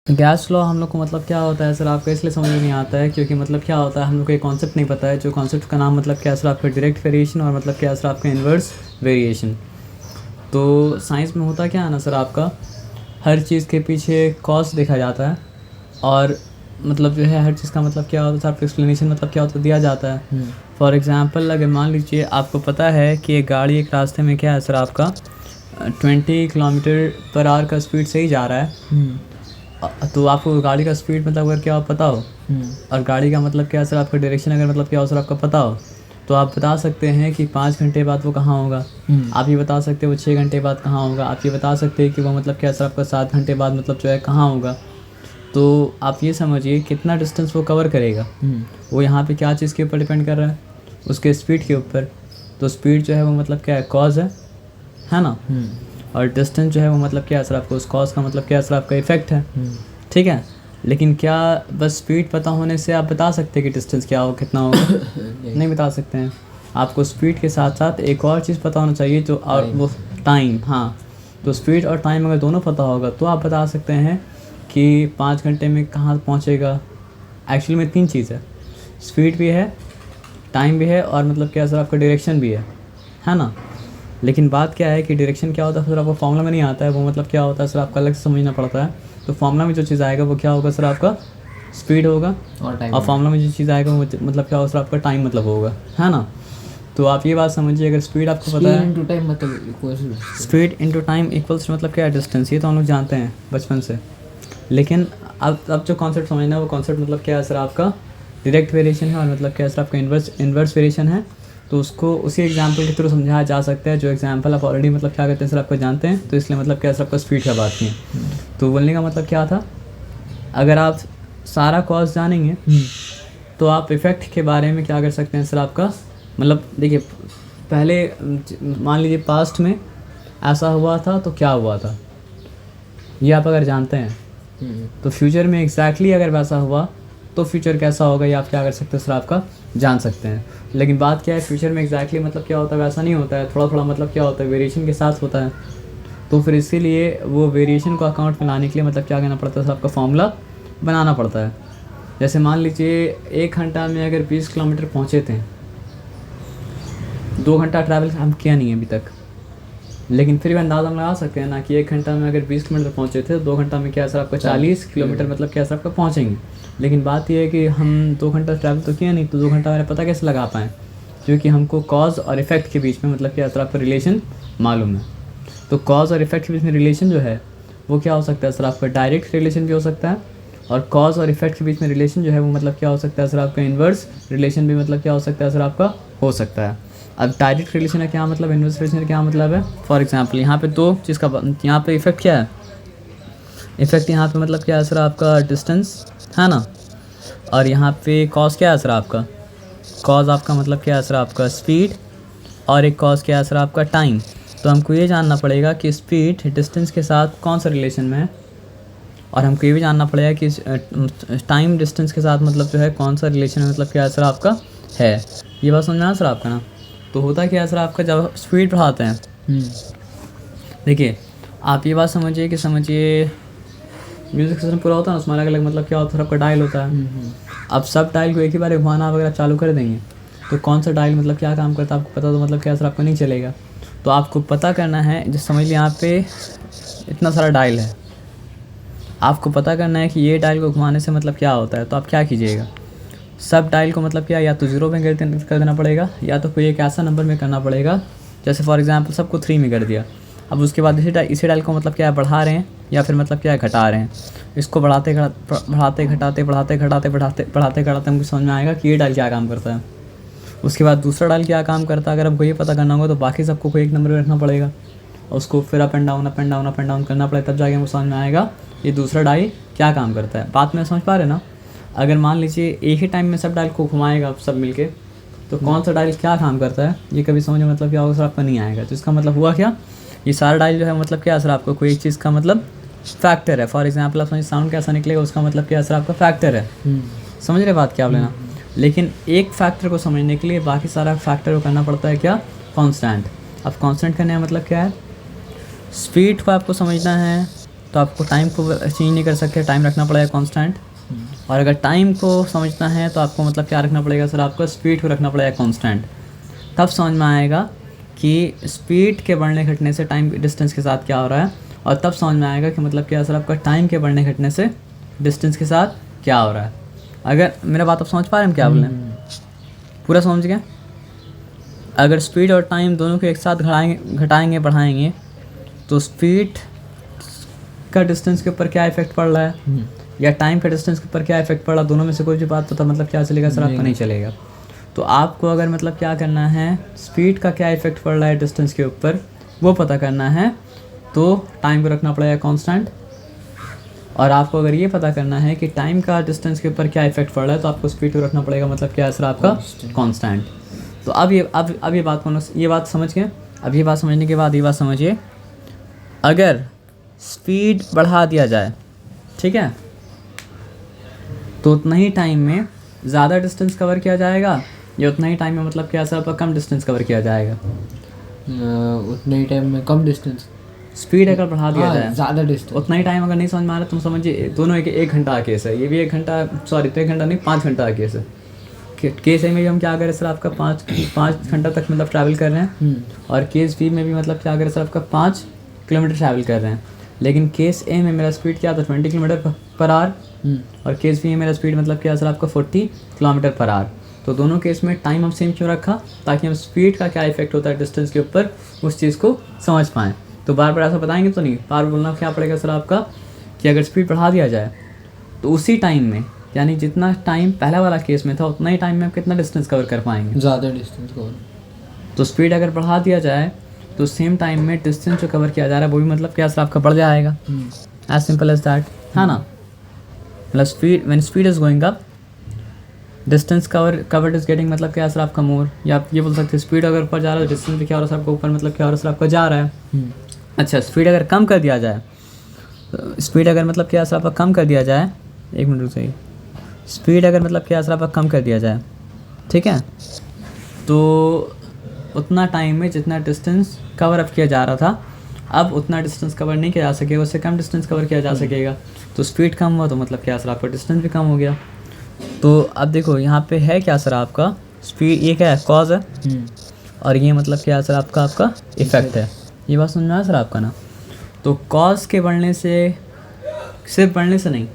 Gas law हम लोग को मतलब क्या होता है सर आपका इसलिए समझ में नहीं आता है क्योंकि मतलब क्या होता है हम लोग को एक कॉन्सेप्ट नहीं पता है, जो कॉन्सेप्ट का नाम मतलब क्या है सर आपका डायरेक्ट वेरिएशन और मतलब क्या है सर आपका इन्वर्स वेरिएशन। तो साइंस में होता क्या है ना सर, आपका हर चीज़ के पीछे कॉज देखा जाता है और मतलब जो है हर चीज़ का मतलब क्या होता है सर आपका एक्सप्लेनेशन मतलब क्या होता है दिया जाता है। फॉर एग्जांपल अगर मान लीजिए आपको पता है कि एक गाड़ी एक रास्ते में क्या है सर आपका 20 किलोमीटर पर आवर का स्पीड से ही जा रहा है, तो आपको गाड़ी का स्पीड मतलब अगर क्या पता हो और गाड़ी का मतलब क्या सर आपका डायरेक्शन अगर मतलब क्या हो सर आपका पता हो, तो आप बता सकते हैं कि 5 घंटे बाद वो कहाँ होगा। आप ये बता सकते हैं वो 6 घंटे बाद कहाँ होगा। आप ये बता सकते हैं कि वो मतलब क्या सर आपका 7 घंटे बाद मतलब जो है कहाँ होगा। तो आप ये समझिए कितना डिस्टेंस वो कवर करेगा। वो यहाँ पे क्या चीज़ के ऊपर डिपेंड कर रहा है, उसके स्पीड के ऊपर। तो स्पीड जो है वो मतलब क्या है, कॉज है ना। और डिस्टेंस जो है वो मतलब क्या है सर आपको, उस कॉज का मतलब क्या है सर आपका इफेक्ट है। ठीक है, लेकिन क्या बस स्पीड पता होने से आप बता सकते हैं कि डिस्टेंस क्या हो कितना होगा? नहीं बता सकते हैं। आपको स्पीड के साथ साथ एक और चीज़ पता होना चाहिए जो, और वो टाइम। हाँ, तो स्पीड और टाइम अगर दोनों पता होगा तो आप बता सकते हैं कि 5 घंटे में कहाँ पहुँचेगा। एक्चुअली में 3 चीज़ है, स्पीड भी है, टाइम भी है और मतलब क्या सर आपका डायरेक्शन भी है ना। लेकिन बात क्या है कि डायरेक्शन क्या होता है सर आपको फॉर्मूला में नहीं आता है, वो मतलब क्या होता है सर आपका अलग से समझना पड़ता है। तो फॉर्मूला में जो चीज़ आएगा वो क्या होगा सर आपका स्पीड होगा, और फॉर्मूला में जो चीज़ आएगा वो मतलब क्या होगा सर आपका टाइम मतलब होगा, है ना। तो आप ये बात समझिए, अगर स्पीड आपको पता है, टाइम मतलब स्पीड इनटू टाइम इक्वल्स मतलब क्या है, डिस्टेंस। ये तो हम लोग जानते हैं बचपन से। लेकिन अब जो कॉन्सेप्ट समझना है वो कॉन्सेप्ट मतलब क्या है सर आपका डायरेक्ट वेरिएशन है और मतलब क्या है सर आपका इन्वर्स वेरिएशन है। तो उसको उसी एग्जांपल के थ्रू समझाया जा सकता है जो एग्जांपल आप ऑलरेडी मतलब क्या कहते हैं सर आपको जानते हैं। तो इसलिए मतलब क्या सर आपका स्पीड का बात किए। तो बोलने का मतलब क्या था, अगर आप सारा कॉज जानेंगे तो आप इफ़ेक्ट के बारे में क्या कर सकते हैं सर आपका, मतलब देखिए पहले मान लीजिए पास्ट में ऐसा हुआ था तो क्या हुआ था ये आप अगर जानते हैं, तो फ्यूचर में एग्जैक्टली अगर वैसा हुआ तो फ्यूचर कैसा होगा ये आप क्या कर सकते हैं सर आपका जान सकते हैं। लेकिन बात क्या है, फ्यूचर में एग्जैक्टली मतलब क्या होता है वैसा नहीं होता है, थोड़ा थोड़ा मतलब क्या होता है वेरिएशन के साथ होता है। तो फिर इसीलिए वो वेरिएशन को अकाउंट में लाने के लिए मतलब क्या करना पड़ता है सर आपका फॉर्मूला बनाना पड़ता है। जैसे मान लीजिए 1 घंटा में अगर 20 किलोमीटर पहुँचे थे, 2 घंटा ट्रैवल हम किया नहीं है अभी तक, लेकिन फिर भी अंदाज़ा हम लगा सकते हैं ना कि 1 घंटा में अगर 20 किलोमीटर पहुँचे थे, 2 घंटा में क्या सर आपका 40 किलोमीटर मतलब क्या सर आपका पहुँचेंगे। लेकिन बात यह है कि हम 2 घंटा ट्रैवल तो किया नहीं, तो 2 घंटा मेरा पता कैसे लगा पाएँ, क्योंकि हमको कॉज और इफेक्ट के बीच में मतलब क्या सर आपका रिलेशन मालूम है। तो कॉज और इफेक्ट के बीच में रिलेशन जो है वो क्या हो सकता है सर आपका डायरेक्ट रिलेशन भी हो सकता है, और कॉज और इफेक्ट के बीच में रिलेशन जो है वो मतलब क्या हो सकता है सर आपका इन्वर्स रिलेशन भी मतलब क्या हो सकता है सर आपका हो सकता है। अब डायरेक्ट रिलेशन का क्या मतलब, इन्वर्स रिलेशन का क्या मतलब है। फॉर एग्जांपल यहाँ पे 2 चीज़ का, यहाँ पे इफेक्ट क्या है, इफेक्ट यहाँ पे मतलब क्या है सर आपका डिस्टेंस, है ना। और यहाँ पे कॉज क्या है सर आपका, कॉज आपका मतलब क्या है सर आपका स्पीड, और एक कॉज क्या है सर आपका टाइम। तो हमको ये जानना पड़ेगा कि स्पीड डिस्टेंस के साथ कौन सा रिलेशन में है, और हमको ये भी जानना पड़ेगा कि टाइम डिस्टेंस के साथ मतलब जो है कौन सा रिलेशन है मतलब क्या है सर आपका है। ये बात समझ में आया सर आपका ना। तो होता क्या है सर आपका जब स्पीड बढ़ाते हैं, देखिए आप ये बात समझिए कि समझिए म्यूज़िक सिस्टम पूरा होता है ना, उसमें अलग अलग मतलब क्या होता है आपका डायल होता है। अब सब डायल को एक ही बार घुमाना वगैरह चालू कर देंगे तो कौन सा डायल मतलब क्या काम करता है आपको पता, तो मतलब क्या सर आपको नहीं चलेगा। तो आपको पता करना है, जो समझ लिया यहाँ पे इतना सारा डायल है, आपको पता करना है कि ये डायल को घुमाने से मतलब क्या होता है। तो आप क्या कीजिएगा, सब डायल को मतलब क्या या तो 0 में कर देना पड़ेगा, या तो कोई एक ऐसा नंबर में करना पड़ेगा, जैसे फॉर एग्जांपल सबको 3 में कर दिया। अब उसके बाद इसी डायल को मतलब क्या है बढ़ा रहे हैं या फिर मतलब क्या है घटा रहे हैं। इसको बढ़ाते घटाते हमको समझ में आएगा कि ये डायल क्या काम करता है। उसके बाद दूसरा डायल क्या काम करता है, अगर हमको ये पता करना होगा तो बाकी सबको कोई एक नंबर में रखना पड़ेगा, और उसको फिर अप एंड डाउन करना पड़ेगा, तब जाके हमको समझ में आएगा ये दूसरा डायल क्या काम करता है। बात में समझ पा रहे ना। अगर मान लीजिए एक ही टाइम में सब डायल को घुमाएगा सब मिलके, तो कौन सा डायल क्या काम करता है ये कभी समझ में मतलब क्या होगा सर आपका नहीं आएगा। तो इसका मतलब हुआ क्या, ये सारा डायल जो है मतलब क्या सर आपको कोई एक चीज़ का मतलब फैक्टर है। फॉर एग्जांपल आप समझिए साउंड कैसा निकलेगा उसका मतलब क्या सर आपका फैक्टर है। समझ रहे बात क्या आप लेना। लेकिन एक फैक्टर को समझने के लिए बाकी सारा फैक्टर को करना पड़ता है क्या, कांस्टेंट। अब कांस्टेंट करने का मतलब क्या है, स्पीड को आपको समझना है, तो आपको टाइम को चेंज नहीं कर सकते, टाइम रखना पड़ेगा कांस्टेंट। और अगर टाइम को समझना है तो आपको मतलब क्या रखना पड़ेगा सर, आपको स्पीड को रखना पड़ेगा कांस्टेंट। तब समझ में आएगा कि स्पीड के बढ़ने घटने से टाइम डिस्टेंस के साथ क्या हो रहा है, और तब समझ में आएगा कि मतलब क्या सर आपका टाइम के बढ़ने घटने से डिस्टेंस के साथ क्या हो रहा है। अगर मेरा बात आप समझ पा रहे हैं क्या बोलें, पूरा समझ गया? अगर स्पीड और टाइम दोनों को एक साथ घटाएंगे बढ़ाएंगे तो स्पीड का डिस्टेंस के ऊपर क्या इफेक्ट पड़ रहा है या टाइम का डिस्टेंस के ऊपर क्या इफेक्ट पड़ रहा है, दोनों में से कोई भी बात तो मतलब क्या चलेगा सर, आपको नहीं चलेगा। तो आपको अगर मतलब क्या करना है, स्पीड का क्या इफेक्ट पड़ रहा है डिस्टेंस के ऊपर वो पता करना है तो टाइम को रखना पड़ेगा कांस्टेंट। और आपको अगर ये पता करना है कि टाइम का डिस्टेंस के ऊपर क्या इफेक्ट पड़ रहा है तो आपको स्पीड को रखना पड़ेगा मतलब क्या है सर, आपका कांस्टेंट। तो अब ये बात ये बात समझ गए। अब ये बात समझने के बाद ये बात समझिए, अगर स्पीड बढ़ा दिया जाए, ठीक है, तो उतना ही टाइम में ज़्यादा डिस्टेंस कवर किया जाएगा या उतना ही टाइम में मतलब क्या सर आपका कम डिस्टेंस कवर किया जाएगा? उतने ही टाइम में कम डिस्टेंस। स्पीड अगर बढ़ा दिया जाए ज़्यादा डिस्टेंस, उतना ही टाइम। अगर नहीं समझ में आ रहा तुम समझिए, दोनों एक घंटा का केस है, ये भी 1 घंटा, सॉरी तो 1 घंटा नहीं 5 घंटा का केस है। केस ए में भी हम क्या करें सर, आपका 5 घंटा तक मतलब ट्रैवल कर रहे हैं, और केस बी में भी मतलब क्या करें सर, आपका 5 किलोमीटर ट्रैवल कर रहे हैं। लेकिन केस ए में मेरा स्पीड क्या था 20 किलोमीटर पर आवर, और केस बी में मेरा स्पीड मतलब क्या सर आपका 40 किलोमीटर पर आवर। तो दोनों केस में टाइम हम सेम क्यों रखा, ताकि हम स्पीड का क्या इफेक्ट होता है डिस्टेंस के ऊपर उस चीज़ को समझ पाएँ। तो बार बार ऐसा बताएंगे तो नहीं, बार बार बोलना क्या पड़ेगा सर आपका कि अगर स्पीड बढ़ा दिया जाए तो उसी टाइम में, यानी जितना टाइम पहला वाला केस में था उतना ही टाइम में आप कितना डिस्टेंस कवर कर पाएंगे, ज़्यादा डिस्टेंस कवर। तो स्पीड अगर बढ़ा दिया जाए तो सेम टाइम में डिस्टेंस जो कवर किया जा रहा है वो भी मतलब क्या सर आपका बढ़ जाएगा। एज सिंपल एज दैट, है ना। मतलब speed, when speed is going up distance covered is getting मतलब क्या सर आपका मोर, या आप ये बोल सकते हैं स्पीड अगर ऊपर जा रहा है डिस्टेंस भी क्या हो रहा है आपका ऊपर मतलब क्या हो रहा है सर आपका जा रहा है। अच्छा, स्पीड अगर कम कर दिया जाए, स्पीड अगर मतलब क्या सर आपका कम कर दिया जाए, 1 मिनट रुक जाइए, स्पीड अगर मतलब क्या सर आपका कम कर दिया जाए, ठीक है, तो उतना टाइम में जितना डिस्टेंस कवर अप किया जा रहा था अब उतना डिस्टेंस कवर नहीं किया जा सकेगा, उससे कम डिस्टेंस कवर किया जा सकेगा। तो स्पीड कम हुआ तो मतलब क्या सर आपका डिस्टेंस भी कम हो गया। तो अब देखो यहाँ पे है क्या सर आपका स्पीड, ये क्या है कॉज है, और ये मतलब क्या सर आपका इफेक्ट है। ये बात समझ में आया सर आपका ना। तो कॉज के बढ़ने से, सिर्फ बढ़ने से नहीं,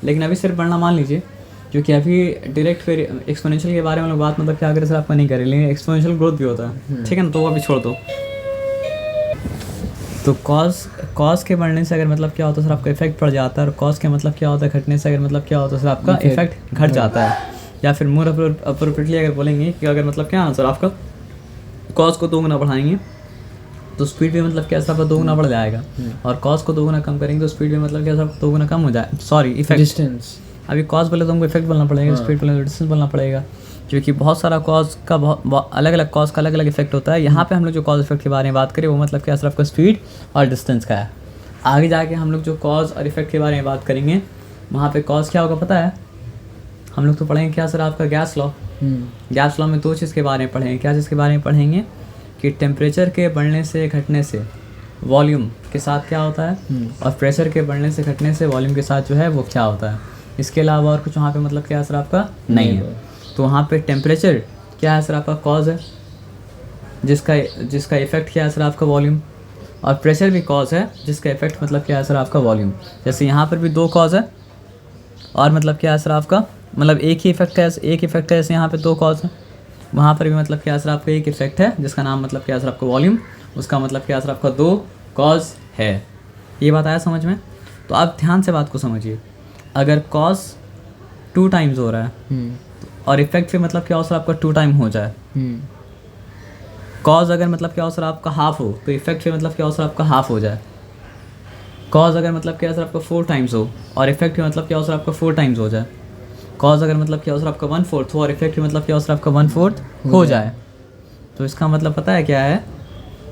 लेकिन अभी सिर्फ बढ़ना मान लीजिए, क्योंकि अभी डायरेक्ट एक्सपोनेंशियल के बारे में लोग बात मतलब क्या करें सर आपका नहीं करें, लेकिन एक्सपोनेंशियल ग्रोथ भी होता है, ठीक है ना, तो वो अभी छोड़ दो। तो कॉज के बढ़ने से अगर मतलब क्या होता है सर आपका इफेक्ट पड़ जाता है, और कॉज के मतलब क्या होता है घटने से अगर मतलब क्या होता है सर आपका इफेक्ट घट जाता है। या फिर मोर अप्रोप्रिएटली अगर बोलेंगे कि अगर मतलब क्या सर आपका कॉज को 2 गुना बढ़ाएंगे तो स्पीड भी मतलब क्या सर आपका 2 गुना बढ़ जाएगा, और कॉज को 2 गुना कम करेंगे तो स्पीड भी मतलब क्या सर 2 गुना कम हो जाए, सॉरी इफेक्ट डिस्टेंस। अभी कॉज बोले तो हमको इफेक्ट बोलना पड़ेगा, स्पीड बोले तो डिस्टेंस बोलना पड़ेगा, क्योंकि बहुत सारा कॉज का बहुत अलग अलग कॉज का अलग अलग इफेक्ट होता है। यहाँ पे हम लोग जो कॉज इफेक्ट के बारे में बात करें वो मतलब क्या सर आपका स्पीड और डिस्टेंस का है। आगे जाके हम लोग जो कॉज और इफेक्ट के बारे में बात करेंगे वहाँ पे कॉज क्या होगा पता है, हम लोग तो पढ़ेंगे क्या सर आपका गैस लॉ। गैस लॉ में 2 चीज़ के बारे में पढ़ेंगे। क्या चीज़ के बारे में पढ़ेंगे कि टेम्परेचर के बढ़ने से घटने से वॉल्यूम के साथ क्या होता है, और प्रेशर के बढ़ने से घटने से वॉल्यूम के साथ जो है वो क्या होता है। इसके अलावा और कुछ वहाँ पे मतलब क्या सर आपका नहीं है। तो वहाँ पे टेम्परेचर क्या है सर आपका कॉज है, जिसका इफेक्ट क्या है सर आपका वॉल्यूम, और प्रेशर भी कॉज है जिसका इफेक्ट मतलब क्या है सर आपका वॉल्यूम। जैसे यहाँ पर भी 2 कॉज है और मतलब क्या है सर आपका मतलब एक ही इफेक्ट है, जैसे यहाँ पे 2 कॉज है, वहाँ पर भी मतलब क्या है सर आपका एक इफेक्ट है जिसका नाम मतलब क्या है सर आपका वॉल्यूम, उसका मतलब क्या है सर आपका 2 कॉज है। ये बात आया समझ में। तो आप ध्यान से बात को समझिए, अगर कॉज 2 टाइम्स हो रहा है और इफेक्ट भी मतलब क्या हो सर आपका 2 टाइम हो जाए, कॉज अगर मतलब क्या हो सर आपका हाफ हो तो इफेक्ट भी मतलब क्या हो सर आपका हाफ हो जाए। कॉज अगर मतलब क्या सर आपका 4 टाइम्स हो और इफेक्ट भी मतलब क्या हो सर आपका 4 टाइम्स हो जाए। कॉज अगर मतलब क्या हो सर आपका 1/4 हो और इफेक्ट भी मतलब क्या हो सर आपका 1/4 हो जाए, तो इसका मतलब पता है क्या है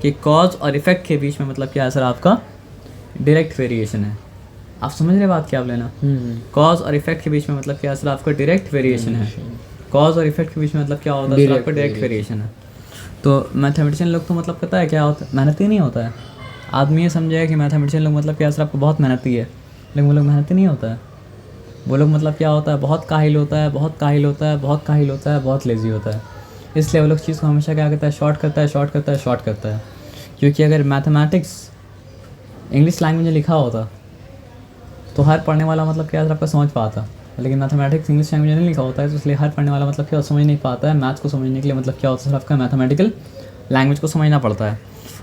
कि कॉज और इफेक्ट के बीच में मतलब क्या है सर आपका डायरेक्ट वेरिएशन है। आप समझ रहे बात क्या आप लेना। कॉज और इफेक्ट के बीच में मतलब क्या सर आपका डायरेक्ट वेरिएशन है। कॉज और इफेक्ट के बीच में मतलब क्या होता है सर आपका डायरेक्ट वेरिएशन है। तो मैथमेटिशियन लोग तो मतलब पता है क्या होता है, मेहनती नहीं होता है, आदमी ये समझेगा कि मैथमेटिशियन लोग मतलब क्या सर आपको बहुत मेहनती है, लेकिन वो लोग मेहनती नहीं होता है। वो लोग मतलब क्या होता है, बहुत काहिल होता है, बहुत काहिल होता है, बहुत काहिल होता है, बहुत लेज़ी होता है। इसलिए वो लोग चीज़ को हमेशा क्या करता है, शॉर्ट करता है, शॉर्ट करता है, शॉर्ट करता है। क्योंकि अगर मैथमेटिक्स इंग्लिश लैंग्वेज में लिखा होता तो हर पढ़ने वाला मतलब क्या आपका समझ पाता, लेकिन मैथमेटिक्स इंग्लिश लैंग्वेज में नहीं लिखा होता है, तो इसलिए हर पढ़ने वाला मतलब क्या समझ नहीं पाता है। मैथ्स को समझने के लिए मतलब क्या होता है, आपका मैथमेटिकल लैंग्वेज को समझना पड़ता है।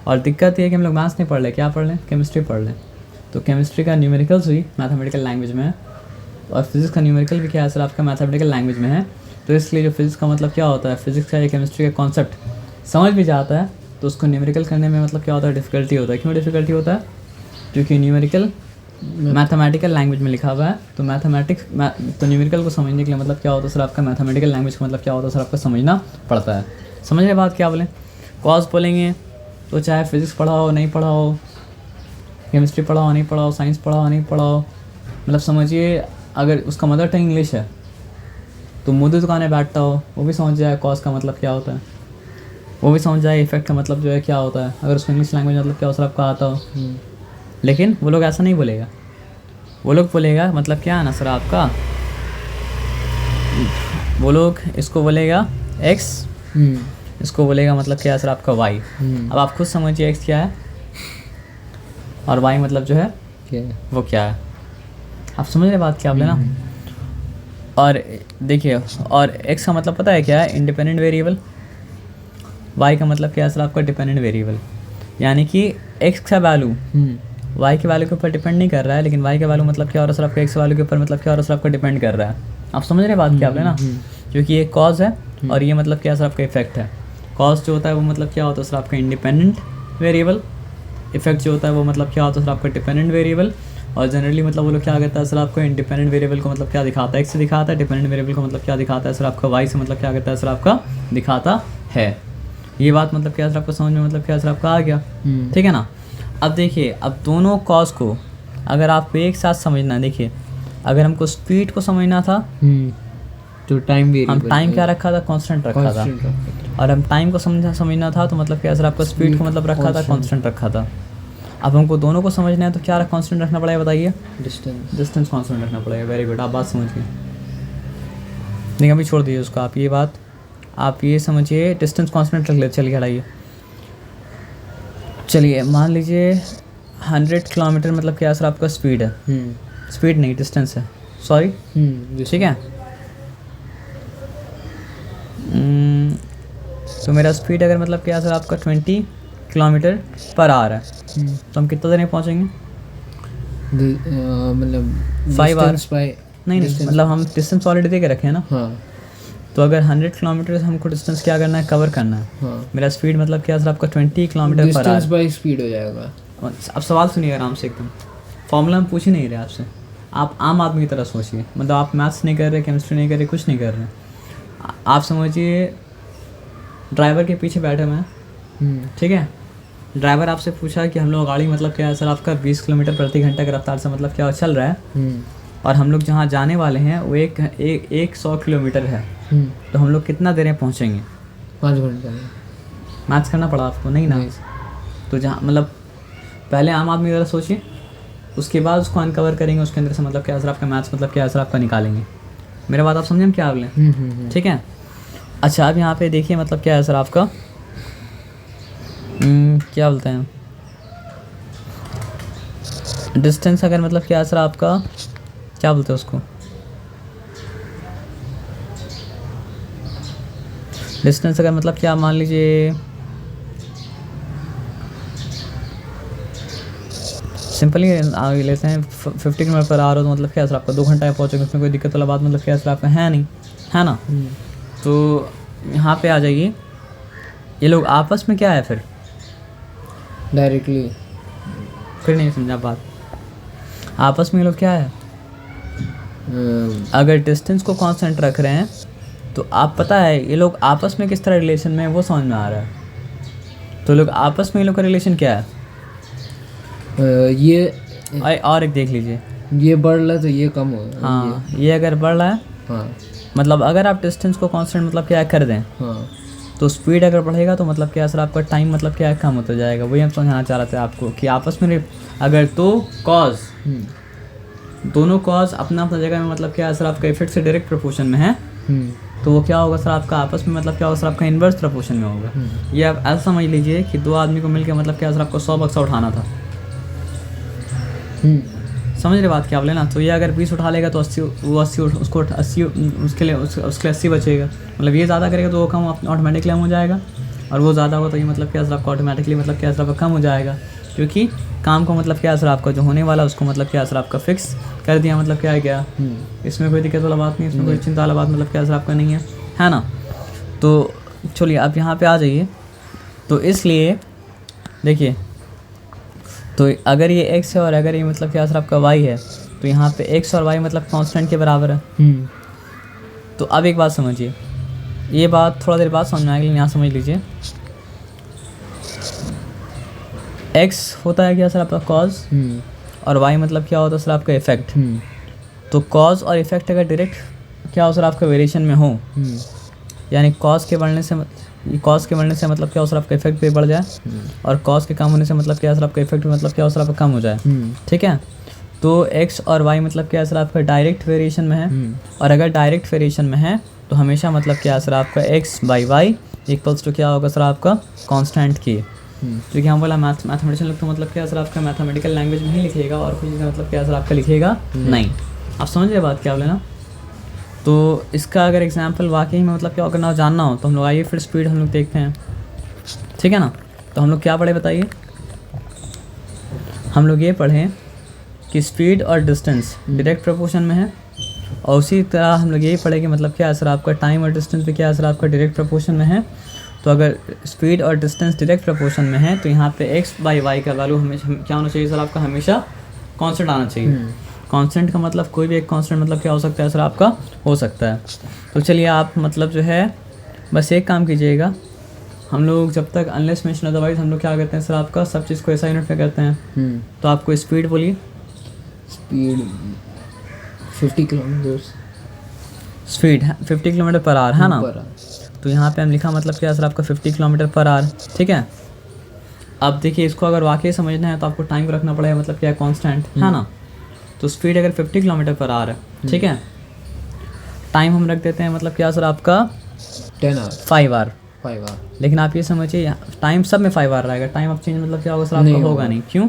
और दिक्कत ये है कि हम लोग मैथ्स नहीं पढ़ लें, क्या पढ़ लें, केमिस्ट्री पढ़ लें। तो केमिस्ट्री का न्यूमेरिकल्स भी मैथमेटिकल लैंग्वेज में है, और फिज़िक्स का न्यूमेरिकल भी क्या है सर आपका मैथमेटिकल लैंग्वेज में है। तो इसलिए जो फिज़िक्स का मतलब क्या होता है, फिज़िक्स का या केमिस्ट्री का कॉन्सेप्ट समझ भी जाता है तो उसको न्यूमेरिकल करने में मतलब क्या होता है, डिफ़िकल्टी होता है। क्यों डिफ़िकल्टी होता है? क्योंकि न्यूमेरिकल मैथमेटिकल लैंग्वेज में लिखा हुआ है। तो तो न्यूमेरिकल को समझने के लिए मतलब क्या होता है सर आपका, मैथमेटिकल लैंग्वेज का मतलब क्या होता है सर आपका, समझना पड़ता है। समझ रहे बात क्या बोलें? कॉज बोलेंगे तो चाहे फिज़िक्स पढ़ा हो नहीं पढ़ा हो, केमिस्ट्री पढ़ा हो नहीं पढ़ा हो, साइंस पढ़ा हो नहीं पढ़ा हो, मतलब समझिए अगर उसका मदर टंग इंग्लिश है तो मुझे दुकान बैठता हो वो भी समझ जाए कॉज का मतलब क्या होता है, वो भी समझ जाए इफेक्ट का मतलब जो है क्या होता है, अगर उसको इंग्लिश लैंग्वेज मतलब क्या सर आपका आता हो। लेकिन वो लोग ऐसा नहीं बोलेगा, वो लोग बोलेगा मतलब क्या है ना सर आपका, वो लोग इसको बोलेगा एक्स, इसको बोलेगा मतलब क्या है सर आपका वाई। अब आप खुद समझिए एक्स क्या है और वाई मतलब जो है क्या है? वो क्या है। आप समझ रहे बात क्या आप लेना। और देखिए, और एक्स का मतलब पता है क्या है, इंडिपेंडेंट वेरिएबल। वाई का मतलब क्या है सर आपका, डिपेंडेंट वेरिएबल। यानी कि एक्स का वैल्यू वाई के वैल्यू के ऊपर डिपेंड नहीं कर रहा है, लेकिन वाई के वैल्यू मतलब क्या हो रहा है सर आपका, एक्स वैल्यू के ऊपर मतलब क्या हो रहा है सर आपका, डिपेंड कर रहा है। आप समझ रहे बात क्या आप लेना। क्योंकि ये कॉज है और ये मतलब क्या सर आपका इफेक्ट है। कॉज जो होता है वो मतलब क्या होता है सर आपका, इंडिपेंडेंट वेरिएबल। इफेक्ट जो होता है वो मतलब क्या होता है सर आपका, डिपेंडेंट वेरिएबल। और जनरली मतलब वो लोग क्या करता है सर आपको, इंडिपेंडेंट वेरिएबल को मतलब क्या दिखाता है, एक्स से दिखाता है, डिपेंडेंट वेरिएबल को मतलब क्या दिखाता है सर आपका, वाई से मतलब क्या करता है सर आपका, दिखाता है। ये बात मतलब क्या सर आपको समझ में मतलब क्या सर आपका आ गया, ठीक है ना। अब देखिए, अब दोनों कॉज को अगर आपको एक साथ समझना है, देखिए अगर हमको स्पीड को समझना था तो टाइम भी हम टाइम क्या रखा था, कांस्टेंट रखा था। और हम टाइम को समझना था तो मतलब क्या सर आपको, स्पीड को मतलब रखा था, कांस्टेंट रखा था। अब हमको दोनों को समझना है तो क्या कांस्टेंट रखना पड़ेगा बताइए, डिस्टेंस कांस्टेंट रखना पड़ेगा। वेरी गुड, आप बात समझ गए। नहीं अभी छोड़ दीजिए उसको, आप ये बात आप ये समझिए, डिस्टेंस कांस्टेंट रख ले। चलिए हटाइए, चलिए मान लीजिए 100 किलोमीटर मतलब क्या सर आपका स्पीड है, स्पीड नहीं डिस्टेंस है, सॉरी, ठीक है। तो मेरा स्पीड अगर मतलब क्या सर आपका 20 किलोमीटर पर आवर है, तो हम कितना देर में पहुँचेंगे, मतलब 5 आवर। बाय नहीं मतलब हम डिस्टेंस ऑलरेडी दे के रखे हैं ना। हाँ तो अगर 100 किलोमीटर से हमको डिस्टेंस क्या करना है, कवर करना है। हाँ, मेरा स्पीड मतलब क्या सर आपका 20 किलोमीटर पर डिस्टेंस आवर। बाय स्पीड हो जाएगा। अब सवाल सुनिए आराम से एकदम, फॉर्मूला हम पूछ ही नहीं रहे आपसे, आप आम आदमी की तरह सोचिए। मतलब आप मैथ्स नहीं कर रहे, केमिस्ट्री नहीं कर रहे, कुछ नहीं कर रहे। आप समझिए ड्राइवर के पीछे बैठे हुए हैं, ठीक है। ड्राइवर आपसे पूछा कि हम लोग गाड़ी मतलब क्या है सर आपका 20 किलोमीटर प्रति घंटा की रफ्तार से मतलब क्या चल रहा है, और हम लोग जहाँ जाने वाले हैं वो एक 100 किलोमीटर है, तो हम लोग कितना देर में पहुँचेंगे, 5 घंटे। मैथ्स करना पड़ा आपको, नहीं ना। तो जहाँ मतलब पहले आम आदमी की तरह सोचिए, उसके बाद उसको अनकवर करेंगे, उसके अंदर से मतलब क्या सर आपका मैथ्स मतलब क्या सर आपका निकालेंगे। मेरा बात आप समझें क्या आप लें, ठीक है। अच्छा अब यहाँ पे देखिए मतलब क्या है सर आपका, क्या बोलते हैं, डिस्टेंस अगर मतलब क्या है सर आपका, क्या बोलते हैं उसको, डिस्टेंस अगर मतलब क्या मान लीजिए, सिंपली आगे लेते हैं 50 किलोमीटर पर आ रहा हो तो मतलब क्या सर आपका 2 घंटा में पहुँचेंगे, उसमें कोई दिक्कत वाला बात मतलब क्या सर आपका है नहीं, है ना। तो यहाँ पे आ जाइए, ये लोग आपस में क्या है फिर डायरेक्टली, फिर नहीं समझा बात, आपस में ये लोग क्या है, अगर डिस्टेंस को कांस्टेंट रख रहे हैं तो आप पता है ये लोग आपस में किस तरह रिलेशन में है वो समझ में आ रहा है। तो लोग आपस में ये लोग का रिलेशन क्या है, ये और एक देख लीजिए, ये बढ़ रहा है तो ये कम हो। हाँ ये अगर बढ़ रहा है, हाँ मतलब अगर आप डिस्टेंस को कांस्टेंट मतलब क्या कर दें हाँ, तो तो स्पीड अगर बढ़ेगा तो मतलब क्या सर आपका टाइम मतलब क्या है कम होता जाएगा। वही हम समझाना चाह रहे थे आपको कि आपस में अगर तो कॉज दोनों कॉज अपना अपना जगह में मतलब क्या है सर आपका इफेक्ट से डायरेक्ट प्रोपोर्शन में है, तो वो क्या होगा सर आपका आपस में मतलब क्या होगा सर आपका इन्वर्स प्रोपोर्शन में होगा। ये आप ऐसा समझ लीजिए कि दो आदमी को मिलकर मतलब क्या सर आपको 100 बक्सा उठाना था, समझ रहे बात क्या आप लेना। तो ये अगर 20 उठा लेगा तो 80 वो 80 उसको 80 उसके लिए 80 बचेगा, मतलब ये ज़्यादा करेगा तो वो कम ऑटोमेटिकली कम हो जाएगा, और वो ज़्यादा होगा तो ये मतलब क्या सर आपका ऑटोमेटिकली मतलब क्या सर आपका कम हो जाएगा, क्योंकि काम को मतलब क्या सर आपका जो होने वाला उसको मतलब क्या सर आपका फिक्स कर दिया, मतलब क्या है क्या इसमें कोई दिक्कत वाला बात नहीं, इसमें कोई चिंता वाला बात मतलब क्या सर आपका नहीं है ना। तो चलिए आप यहाँ पे आ जाइए। तो इसलिए देखिए, तो अगर ये x है और अगर ये मतलब क्या सर आपका y है, तो यहाँ पे x और y मतलब कांस्टेंट के बराबर है। तो अब एक बात समझिए, ये बात थोड़ा देर बाद समझ में आएगी, लेकिन यहाँ समझ लीजिए। x होता है क्या सर आपका कॉज, और y मतलब क्या होता है सर आपका इफेक्ट। तो कॉज और इफेक्ट अगर डायरेक्ट क्या हो सर आपका वेरिएशन में हो, यानी कॉज के बढ़ने से मतलब क्या हो सर आपका इफेक्ट भी बढ़ जाए, और कॉज के कम होने से मतलब क्या है सर आपका इफेक्ट भी मतलब क्या हो सर आपका कम हो जाए, ठीक है। तो x और y मतलब क्या है सर आपका डायरेक्ट वेरिएशन में है, और अगर डायरेक्ट वेरिएशन में है तो हमेशा मतलब क्या है सर आपका x by Y equals to क्या होगा सर आपका कांस्टेंट की। क्योंकि हम बोला मैथमेटिशियन लोग तो मतलब क्या सर आपका मैथमेटिकल लैंग्वेज में ही लिखिएगा, और कुछ मतलब क्या सर आपका लिखिएगा नहीं। आप समझ रहे बात क्या बोले ना। तो इसका अगर एग्जांपल वाकई में मतलब क्या करना जानना हो तो हम लोग आइए फिर स्पीड हम लोग देखते हैं, ठीक है ना। तो हम लोग क्या पढ़े बताइए, हम लोग ये पढ़ें कि स्पीड और डिस्टेंस डायरेक्ट प्रोपोर्शन में है, और उसी तरह हम लोग यही पढ़े कि मतलब क्या सर आपका टाइम और डिस्टेंस भी क्या सर आपका डायरेक्ट प्रोपोर्शन में है। तो अगर स्पीड और डिस्टेंस डायरेक्ट प्रोपोर्शन में है तो यहाँ पे x बाई वाई का वैल्यू हमेशा क्या होना चाहिए सर आपका, हमेशा कांस्टेंट आना चाहिए। कांस्टेंट का मतलब कोई भी एक कांस्टेंट मतलब क्या हो सकता है सर आपका, हो सकता है। तो चलिए आप मतलब जो है बस एक काम कीजिएगा, हम लोग जब तक अनलेस मेंशन अदरवाइज हम लोग क्या करते हैं सर आपका सब चीज़ को ऐसा यूनिट में करते हैं। तो आपको स्पीड बोलिए, speed 50 kilometre, speed 50 kilometre per hour है ना। तो यहाँ पे हम लिखा मतलब क्या सर आपका 50 किलोमीटर पर आवर, ठीक है। अब देखिए इसको अगर वाकई समझना है तो आपको टाइम को रखना पड़ेगा मतलब क्या कांस्टेंट है ना। तो स्पीड अगर 50 किलोमीटर पर आवर है, ठीक है, टाइम हम रख देते हैं मतलब क्या सर आपका 10 आवर 5 आवर। 5 आवर, लेकिन आप ये समझिए टाइम सब में 5 आवर रहेगा, टाइम अब चेंज मतलब क्या होगा सर आपका, होगा नहीं। क्यों?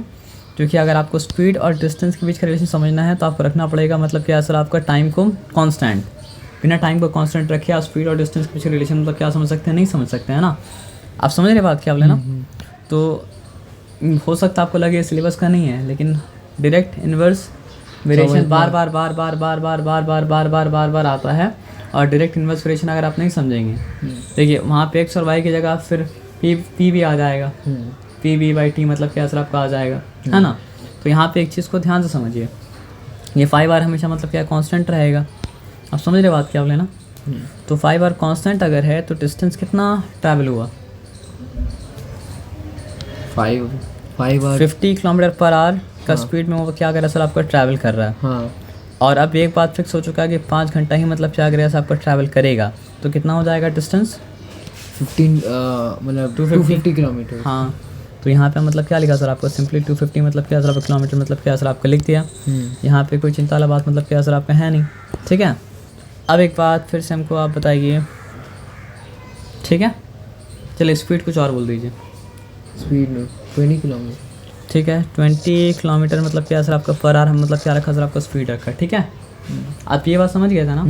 क्योंकि अगर आपको स्पीड और डिस्टेंस के बीच का रिलेशन समझना है तो आपको रखना पड़ेगा मतलब क्या सर आपका टाइम को कांस्टेंट। बिना टाइम को कांस्टेंट रखे आप स्पीड और डिस्टेंस के बीच रिलेशन मतलब क्या समझ सकते हैं, नहीं समझ सकते हैं ना। आप समझ रहे बात क्या बोले ना। तो हो सकता है आपको लगे सिलेबस का नहीं है, लेकिन डायरेक्ट इन्वर्स वेरिएशन बार बार बार बार बार बार बार बार बार बार बार बार आता है, और डायरेक्ट इन्वर्स वेरिएशन अगर आप नहीं समझेंगे, देखिए वहाँ पे x और y की जगह फिर p भी आ जाएगा, p b बाई टी मतलब क्या सर आपका आ जाएगा, है ना। तो यहाँ पे एक चीज़ को ध्यान से समझिए, ये 5 आवर हमेशा मतलब क्या कांस्टेंट रहेगा। आप समझ रहे बात क्या बोले ना। तो 5 आवर कांस्टेंट अगर है तो डिस्टेंस कितना ट्रैवल हुआ, 5 आवर 50 किलोमीटर पर आवर का स्पीड में वो क्या कर रहा है सर आपका ट्रैवल कर रहा है। हाँ, और अब एक बात फिक्स हो चुका है कि 5 घंटा ही मतलब क्या करेगा सर आपका ट्रैवल करेगा, तो कितना हो जाएगा डिस्टेंस 15 मतलब 250 किलोमीटर। हाँ, तो यहाँ पे मतलब क्या लिखा सर आपको, सिंपली 250 मतलब क्या सर आपका किलोमीटर मतलब क्या सर आपका लिख दिया। यहाँ पे कोई चिंता वाला बात मतलब क्या सर आपका है नहीं, ठीक है। अब एक बात फिर से हमको आप बताइए, ठीक है। चलिए स्पीड कुछ और बोल दीजिए। स्पीड में 20 किलोमीटर, ठीक है, 20 किलोमीटर मतलब क्या सर आपका पर आवर हम मतलब क्या रखा सर आपका स्पीड रखा, ठीक है। आप ये बात समझ गए थे ना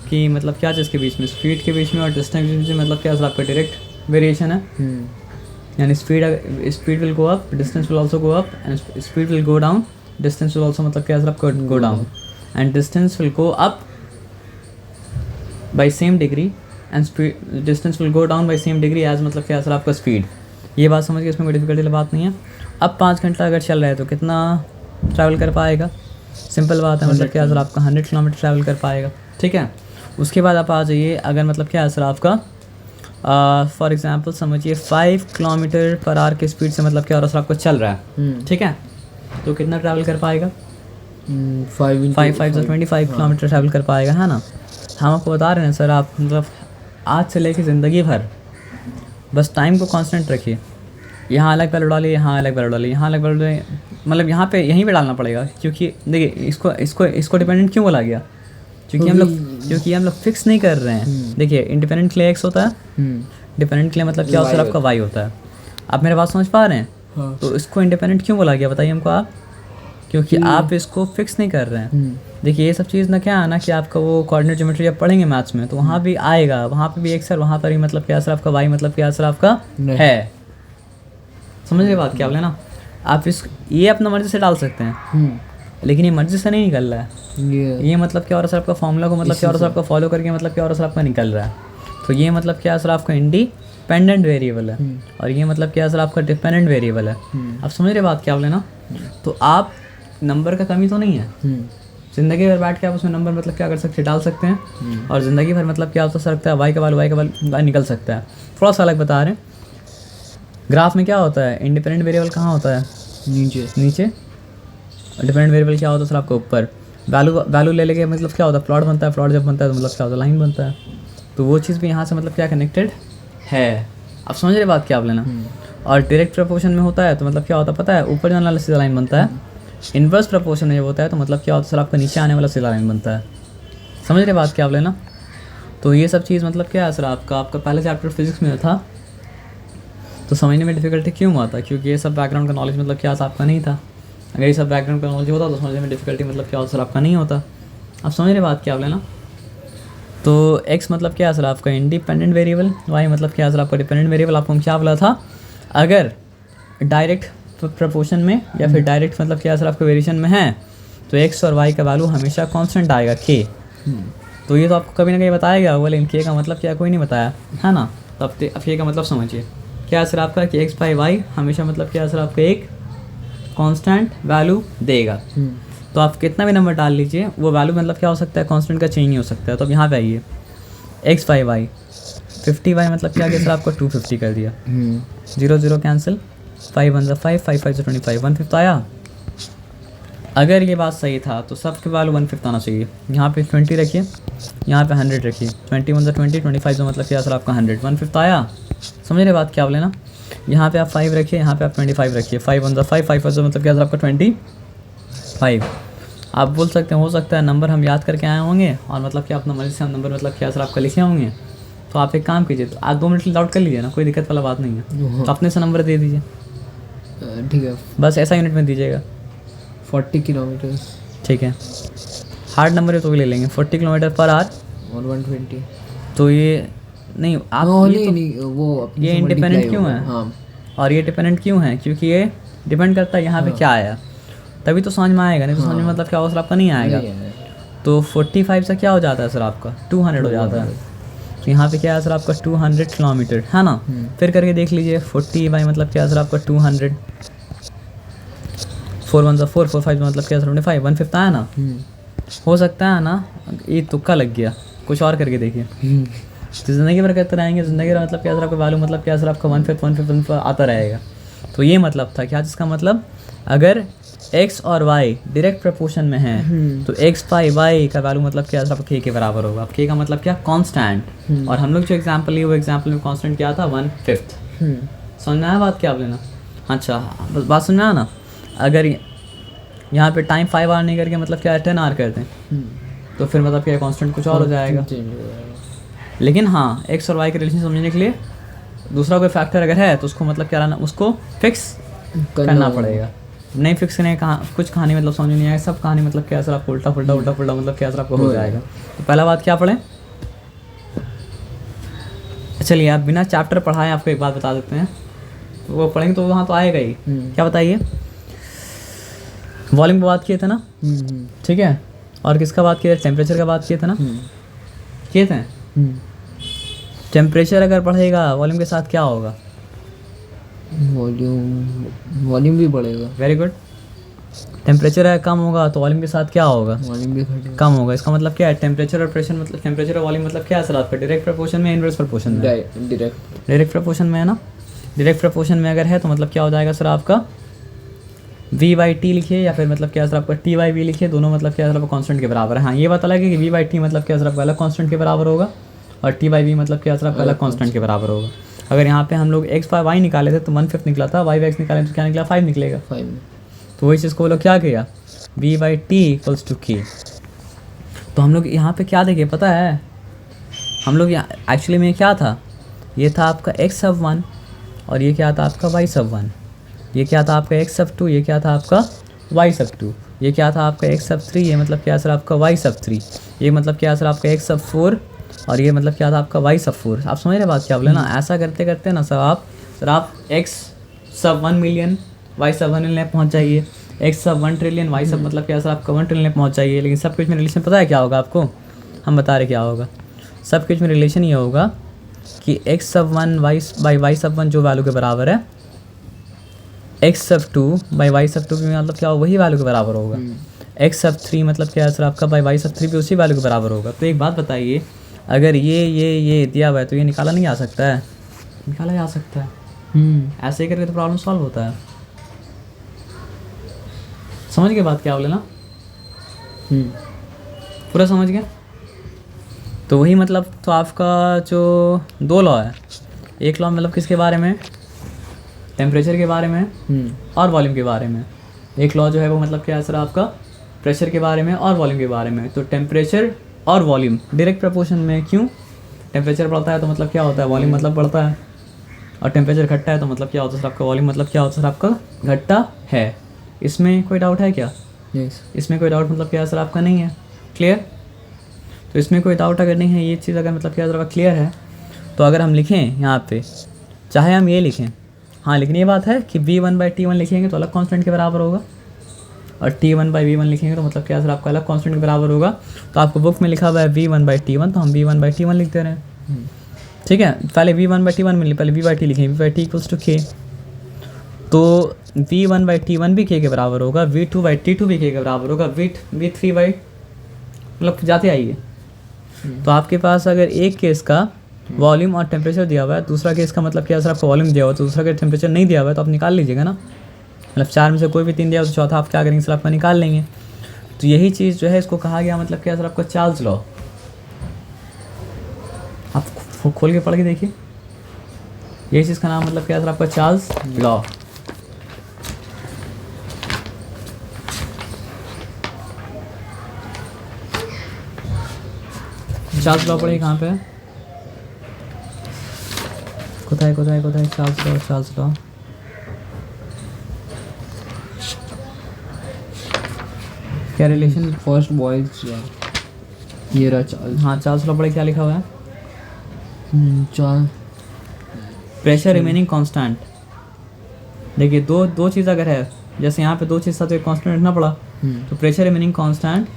कि मतलब क्या चीज़ के बीच में, स्पीड के बीच में और डिस्टेंस के बीच में मतलब क्या सर आपका डायरेक्ट वेरिएशन है। यानी speed will go up, distance will also go up, and speed will go down, distance will also मतलब क्या सर आपका go down, and distance will go up by same degree, and speed distance will go down by same degree as मतलब क्या sir आपका speed. ये बात समझ के इसमें कोई डिफिकल्टी वाली बात नहीं है। अब 5 घंटा अगर चल रहा है तो कितना ट्रैवल कर पाएगा, सिंपल बात है, मतलब क्या सर आपका 100 किलोमीटर ट्रैवल कर पाएगा, ठीक है। उसके बाद आप आ जाइए, अगर मतलब क्या है सर आपका फॉर एग्जांपल समझिए 5 किलोमीटर पर आवर की स्पीड से मतलब क्या हो रहा है सर आपको चल रहा है, ठीक है, तो कितना ट्रैवल कर पाएगा, 5 से 25 किलोमीटर ट्रैवल कर पाएगा, है ना। हम आपको बता रहे हैं सर, आप मतलब आज से लेकर ज़िंदगी भर बस टाइम को कांस्टेंट रखिए। यहाँ अलग वैल्यू डालिए, यहाँ अलग वैल्यू डालिए, यहाँ अलग वैल्यू डालिए, मतलब यहाँ पे यहीं पे डालना पड़ेगा, क्योंकि देखिए इसको डिपेंडेंट क्यों बोला गया, क्योंकि हम लोग फिक्स नहीं कर रहे हैं। देखिए इंडिपेंडेंट के लिए x होता है, डिपेंडेंट के लिए मतलब क्या होता है आपका y होता है। आप मेरे बात समझ पा रहे हैं? हाँ। तो इसको इंडिपेंडेंट क्यों बोला गया बताइए हमको आप, क्योंकि आप इसको फिक्स नहीं कर रहे हैं। देखिए ये सब चीज़ ना क्या है ना कि आपका वो कोऑर्डिनेट ज्योमेट्री जब पढ़ेंगे मैथ्स में तो वहाँ भी आएगा, वहाँ पे भी x है, वहाँ पर ही मतलब क्या असर आपका y मतलब क्या असर आपका है। समझ गए बात क्या बोले ना आप, ये अपना मर्जी से डाल सकते हैं, लेकिन ये मर्जी से नहीं निकल रहा है। ये मतलब क्या और असर आपका फॉर्मूला को मतलब क्या और असर आपका फॉलो करके मतलब क्या और असर आपका निकल रहा है। तो ये मतलब क्या असर आपका इंडिपेंडेंट वेरिएबल है, और ये मतलब क्या असर आपका डिपेंडेंट वेरिएबल है। आप समझ रहे बात क्या बोले ना। तो आप नंबर का कमी तो नहीं है, ज़िंदगी भर बैठ के आप उसमें नंबर मतलब क्या कर सकते हैं, डाल सकते हैं, और ज़िंदगी भर मतलब क्या हो सकता है, वाई का वाल निकल सकता है। थोड़ा सा अलग बता रहे हैं, ग्राफ में क्या होता है, इंडिपेंडेंट वेरिएबल कहाँ होता है, नीचे, और डिपेंडेंट वेरिएबल क्या होता है सर आपका ऊपर। वैल्यू ले लेके मतलब क्या होता है, प्लॉट बनता है, प्लॉट जब बनता है तो मतलब क्या होता है, लाइन बनता है। तो वो चीज़ भी यहाँ से मतलब क्या कनेक्टेड है। आप समझ रहे बात क्या आप लेना। और डायरेक्ट प्रपोर्शन में होता है तो मतलब क्या होता है पता है, ऊपर जाने वाला सीधा लाइन बनता है। इन्वर्स प्रपोर्शन में जब होता है तो मतलब क्या होता है सर आपका नीचे आने वाला सीधा लाइन बनता है। समझ रहे बात क्या आप लेना। तो ये सब चीज़ मतलब क्या है सर आपका पहले चैप्टर फिजिक्स में था तो समझने में डिफ़िकल्टी क्यों हुआ था, क्योंकि ये सब बैकग्राउंड का नॉलेज मतलब क्या आपका नहीं था। अगर ये सब बैकग्राउंड का नॉलेज होता तो समझने में डिफ़िकल्टी मतलब क्या होता सर आपका नहीं होता। आप समझ रहे बात क्या आप लेना। तो x मतलब क्या है सर आपका इंडिपेंडेंट वेरिएबल, y मतलब क्या है सर आपका डिपेंडेंट वेरिएबल। आपको हम क्या बोला था, अगर डायरेक्ट प्रपोर्शन में या फिर डायरेक्ट मतलब क्या है सर आपका वेरिएशन में है तो x और y का वैल्यू हमेशा कांस्टेंट आएगा k। तो ये तो आपको कभी ना कहीं बताया गया होगा, लेकिन k का मतलब क्या कोई नहीं बताया है ना। तो अब k का मतलब समझिए क्या है सर आपका कि x बाई y हमेशा मतलब क्या है सर आपका एक कांस्टेंट वैल्यू देगा। तो आप कितना भी नंबर डाल लीजिए वो वैल्यू मतलब क्या हो सकता है, कांस्टेंट का चेंज नहीं हो सकता है। तो अब यहाँ पे आइए, x बाई y 50y मतलब क्या गया सर आपको 250 कर दिया, 0 0 कैंसिल, 5 1 5 5 5 25, 1/5 आया। अगर ये बात सही था तो सबके वैल्यू 1/5 आना चाहिए। यहाँ पे 20 रखिए, यहाँ पे 100 रखिए, 21 20, 25 मतलब क्या सर आपका 100, 1/5 आया। समझ रहे बात क्या बोले ना। यहाँ पे आप 5 रखिए, यहाँ पे आप 25 रखिए, 5 1 5 5 5 मतलब क्या सर आपका 25। आप बोल सकते हैं हो सकता है नंबर हम याद करके आए होंगे और मतलब क्या अपना मर्जी से हम नंबर मतलब क्या सर आपका लिखे होंगे। तो आप एक काम कीजिए, तो आप 2 मिनट डाउट कर लीजिए ना, कोई दिक्कत वाला बात नहीं है। तो अपने से नंबर दे दीजिए, ठीक है। बस ऐसा यूनिट में दीजिएगा। 40 किलोमीटर। ठीक है, हार्ड नंबर है तो भी ले लेंगे, 40 किलोमीटर पर आवर और 120। तो ये नहीं आप नहीं, वो अपनी ये इंडिपेंडेंट क्यों है। हाँ। और ये डिपेंडेंट क्यों है, क्योंकि ये डिपेंड करता है यहाँ पे क्या आया, तभी तो समझ में आएगा, नहीं तो समझ में मतलब क्या होगा सर आपका नहीं आएगा। तो 45 से क्या हो जाता है सर आपका 200 हो जाता है। तो यहाँ पे क्या है सर आपका 200 किलोमीटर है ना। फिर करके देख लीजिए 40 बाई मतलब क्या है सर आपका 200, 4 1 4 4 5 मतलब क्या 75, 1/5 आया ना। हो सकता है ना ये तुक्का लग गया, कुछ और करके देखिए। तो ज़िंदगी भर कहते रहेंगे, ज़िंदगी भर मतलब क्या सर आपका वैल्यू मतलब क्या सर आपका 1/5 आता रहेगा। तो ये मतलब था क्या, जिसका मतलब अगर x और y डायरेक्ट प्रपोर्शन में है तो x बाई y का वैल्यू मतलब क्या सर k के बराबर होगा। अब k का मतलब क्या, कांस्टेंट। और हम लोग जो एग्जांपल लिए वो एग्जांपल में कांस्टेंट क्या था 1/5। समझ में आया बात क्या आप लेना। अच्छा बात समझ में आया ना। अगर यहाँ पे टाइम 5 आवर नहीं करके मतलब क्या 10 आवर करते हैं तो फिर मतलब क्या कांस्टेंट कुछ और हो जाएगा। लेकिन हाँ x और y के रिलेशन समझने के लिए दूसरा कोई फैक्टर अगर है तो उसको मतलब क्या रहना, उसको फिक्स करना पड़ेगा। नहीं फिक्स करने का कुछ कहानी मतलब समझ नहीं आएगा, सब कहानी मतलब क्या सर आपको उल्टा पुल्टा मतलब क्या सर आपको हो जाएगा। तो पहला बात क्या पढ़ें, चलिए आप बिना चैप्टर पढ़ाए आपको एक बात बता देते हैं, तो वो पढ़ेंगे तो वहाँ तो आएगा ही। क्या बताइए, वॉल्यूम की बात किए थे ना, ठीक है, और किसका बात किया, टेम्परेचर का बात किए थे ना, किए थे। टेम्परेचर अगर बढ़ेगा वॉल्यूम के साथ क्या होगा, वॉल्यूम भी बढ़ेगा। Very good. टेम्परेचर अगर कम होगा तो वॉल्यूम के साथ क्या होगा, वॉल्यूम भी घटेगा, कम होगा। इसका मतलब क्या है, टेम्परेचर और प्रेशर मतलब टेम्परेचर और वॉल्यूम मतलब क्या है सर आपका, डायरेक्ट प्रपोर्शन में, इनवर्स प्रपोर्शन में, डायरेक्ट प्रपोर्शन में है ना। डायरेक्ट प्रपोर्शन में अगर है तो मतलब क्या हो जाएगा सर आपका v/t लिखिए या फिर मतलब क्या सर आपका t/v लिखिए, दोनों मतलब क्या सर आपका कांस्टेंट के बराबर है। हाँ ये बात अलग है कि v/t मतलब क्या सर आपका अलग कांस्टेंट के बराबर होगा और t/v मतलब क्या सर आपका अलग कांस्टेंट के बराबर होगा। अगर यहाँ पे हम लोग एक्स बाय वाई निकाले थे तो 1/5 निकला था, वाई बाय एक्स निकाले तो क्या निकला 5 निकलेगा। 5 में। तो वही चीज़ को वो लोग क्या किया v/t इक्वल्स टू k। तो हम लोग यहाँ पे क्या देखे पता है, हम लोग यहाँ एक्चुअली में क्या था, ये था आपका x(1) और ये क्या था आपका y(1), ये क्या था आपका x(2), ये क्या था आपका y(2), ये क्या था आपका x(3), ये मतलब क्या सर आपका y(3), ये मतलब क्या सर आपका x(4) और ये मतलब क्या था आपका y(4). आप समझ रहे बात क्या बोले ना। ऐसा करते करते ना सर आप x(1 मिलियन) y(1 मिलियन पहुँच जाइए, x(1 ट्रिलियन) y मतलब क्या सर आपका 1 ट्रिलियन पहुँच जाइए। लेकिन सब कुछ में रिलेशन पता है क्या होगा आपको, हम बता रहे क्या होगा। सब कुछ में रिलेशन ये होगा कि x(1) बाई y(1) जो वैल्यू के बराबर है, x(2) बाई y(2) भी मतलब क्या होगा, वही वैल्यू के बराबर होगा। x(3) मतलब क्या है सर आपका बाई y(3) भी उसी वैल्यू के बराबर होगा। तो एक बात बताइए, अगर ये दिया हुआ है तो ये निकाला नहीं जा सकता है, निकाला जा सकता है। ऐसे ही करके तो प्रॉब्लम सॉल्व होता है। समझ गए बात क्या बोले ना, पूरा समझ गया। तो वही मतलब तो आपका जो 2 लॉ है, एक लॉ मतलब किसके बारे में, टेम्परेचर के बारे में और वॉल्यूम के बारे में। एक लॉ जो है वो मतलब क्या है सर आपका प्रेशर के बारे में और वॉल्यूम के बारे में। तो टेम्परेचर और वॉल्यूम डायरेक्ट प्रपोर्शन में, क्यों, टेम्परेचर बढ़ता है तो मतलब क्या होता है वॉल्यूम मतलब बढ़ता है, और टेम्परेचर घटता है तो मतलब क्या होता है सर आपका वॉल्यूम मतलब क्या होता है सर आपका घटता है। इसमें कोई डाउट है क्या? इसमें कोई डाउट मतलब क्या सर आपका नहीं है, क्लियर। तो इसमें कोई डाउट अगर नहीं है, ये चीज़ अगर मतलब क्या सर आपका क्लियर है, तो अगर हम लिखें यहाँ पे, चाहे हम ये लिखें, हाँ लेकिन ये बात है कि v1/t1 लिखेंगे तो अलग कांस्टेंट के बराबर होगा, और t1/v1 लिखेंगे तो मतलब क्या सर आपका अलग कांस्टेंट के बराबर होगा। तो आपको बुक में लिखा हुआ है v1/t1, तो हम v1/t1 लिख दे रहे हैं, ठीक है। पहले v1/t1 में पहले v/t लिखेंगे, v/t इक्वल्स टू k। तो v1/t1 भी k के बराबर होगा, v2/t2 भी k के बराबर होगा, v3 मतलब जाते आइए। तो आपके पास अगर एक केस का वॉल्यूम और टेम्परेचर दिया हुआ है, दूसरा केस का मतलब क्या सर आपको वॉल्यूम दिया हुआ है, तो दूसरा का टेम्परेचर नहीं दिया हुआ है, तो आप निकाल लीजिएगा ना। मतलब 4 में से कोई भी 3 दिया हो तो चौथा आप क्या करेंगे सर आपका निकाल लेंगे। तो यही चीज़ जो है इसको कहा गया मतलब क्या सर आपका चार्ल्स लॉ। आप खोल के पढ़ के देखिए, यही चीज़ का नाम मतलब क्या सर आपका चार्ल्स लॉ। चार्ल्स लॉ पढ़िए कहाँ पे है, कोথায় चार्ल्स लॉ। क्या रिलेशन, फर्स्ट बॉयज ये रहा चार्ल्स। हाँ चार्ल्स लॉ पढ़े, क्या लिखा हुआ है, चार्ल्स प्रेशर रिमेनिंग कांस्टेंट। देखिए दो चीज़ अगर है, जैसे यहाँ पे 2 चीज़ था तो एक कांस्टेंट रखना पड़ा, तो pressure remaining constant,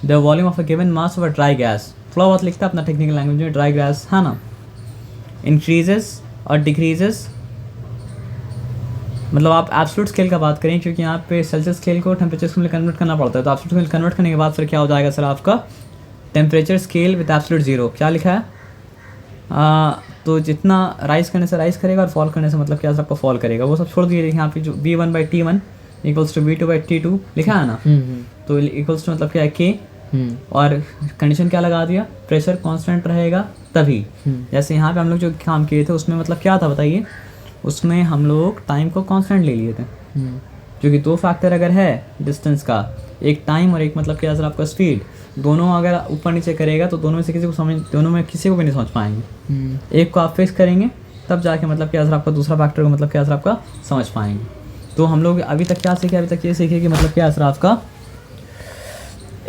the volume of a given mass of a dry gas, थोड़ा बहुत लिखता है अपना टेक्निकल लैंग्वेज में, ड्राई गैस है ना, इंक्रीजेस और डिक्रीजेस। मतलब आप एब्सोल्यूट स्केल का बात करें, क्योंकि यहाँ पे सेल्सियस स्केल को टेम्परेचर स्केल में कन्वर्ट करना पड़ता है। तो एब्सोल्यूट स्केल कन्वर्ट करने के बाद फिर क्या हो जाएगा सर आपका temperature scale with absolute zero. क्या लिखा है, तो जितना राइज करने से राइज करेगा और फॉल करने से मतलब क्या सबका फॉल करेगा, वो सब छोड़ दीजिए। यहाँ पे जो v1/t1 इक्वल्स टू v2/t2 लिखा है ना, तो इक्वल्स टू मतलब क्या है k, और कंडीशन क्या लगा दिया, प्रेशर कांस्टेंट रहेगा तभी। जैसे यहाँ पे हम लोग जो काम किए थे उसमें मतलब क्या था बताइए, उसमें हम लोग टाइम को कांस्टेंट ले लिए थे, क्योंकि 2 फैक्टर अगर है डिस्टेंस का, एक टाइम और एक मतलब क्या सर आपका स्पीड, दोनों अगर ऊपर नीचे करेगा तो दोनों में किसी को भी नहीं समझ पाएंगे। एक को आप फिक्स करेंगे तब जाके मतलब क्या सर आपका दूसरा फैक्टर को मतलब क्या सर आपका समझ पाएंगे। तो हम लोग अभी तक क्या सीखे, अभी तक ये सीखे कि मतलब क्या सर आपका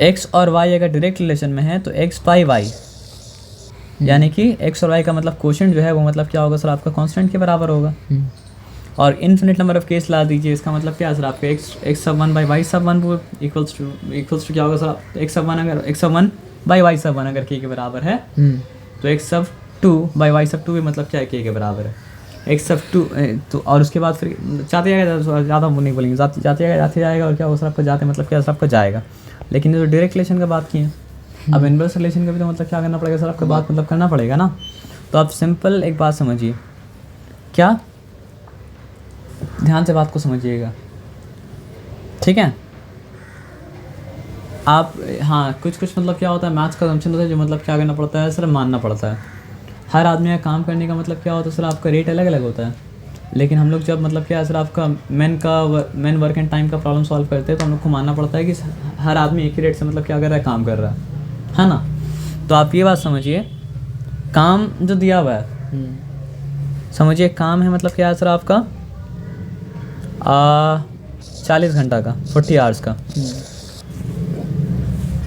x और y अगर डायरेक्ट रिलेशन में है तो x/y, यानी कि x और y का मतलब क्वोशेंट जो है वो मतलब क्या होगा सर आपका कांस्टेंट के बराबर होगा। और इन्फिनिट नंबर ऑफ केस ला दीजिए, इसका मतलब क्या है सर आपका x(1/y(1) वो इक्वल्स टू क्या होगा सर x(1)/y(1) अगर k के बराबर है, तो x(2)/y(2) भी मतलब क्या है k के बराबर है। x(2) तो और उसके बाद फिर जाते जाएगा, ज़्यादा वो नहीं बोलेंगे, जाते जाएगा और क्या होगा सर आपका जाते मतलब क्या सर आपका जाएगा। लेकिन ये तो डायरेक्ट रिलेशन का बात की है, अब इनवर्स रिलेशन का भी तो मतलब क्या करना पड़ेगा सर आपका बात मतलब करना पड़ेगा ना। तो आप सिंपल एक बात समझिए, क्या, ध्यान से बात को समझिएगा, ठीक है। आप हाँ कुछ मतलब क्या होता है मैथ्स का असम्पशन होता है जो मतलब क्या करना पड़ता है सर मानना पड़ता है। हर आदमी का काम करने का मतलब क्या होता है सर, आपका रेट अलग अलग होता है। लेकिन हम लोग जब मतलब क्या है सर, आपका मेन वर्क एंड टाइम का प्रॉब्लम सॉल्व करते हैं तो हम लोग को मानना पड़ता है कि हर आदमी एक ही रेट से मतलब क्या कर रहा है, काम कर रहा है ना। तो आप ये बात समझिए, काम जो दिया हुआ है, समझिए काम है मतलब क्या है सर आपका 40 घंटा का, 40 आवर्स का।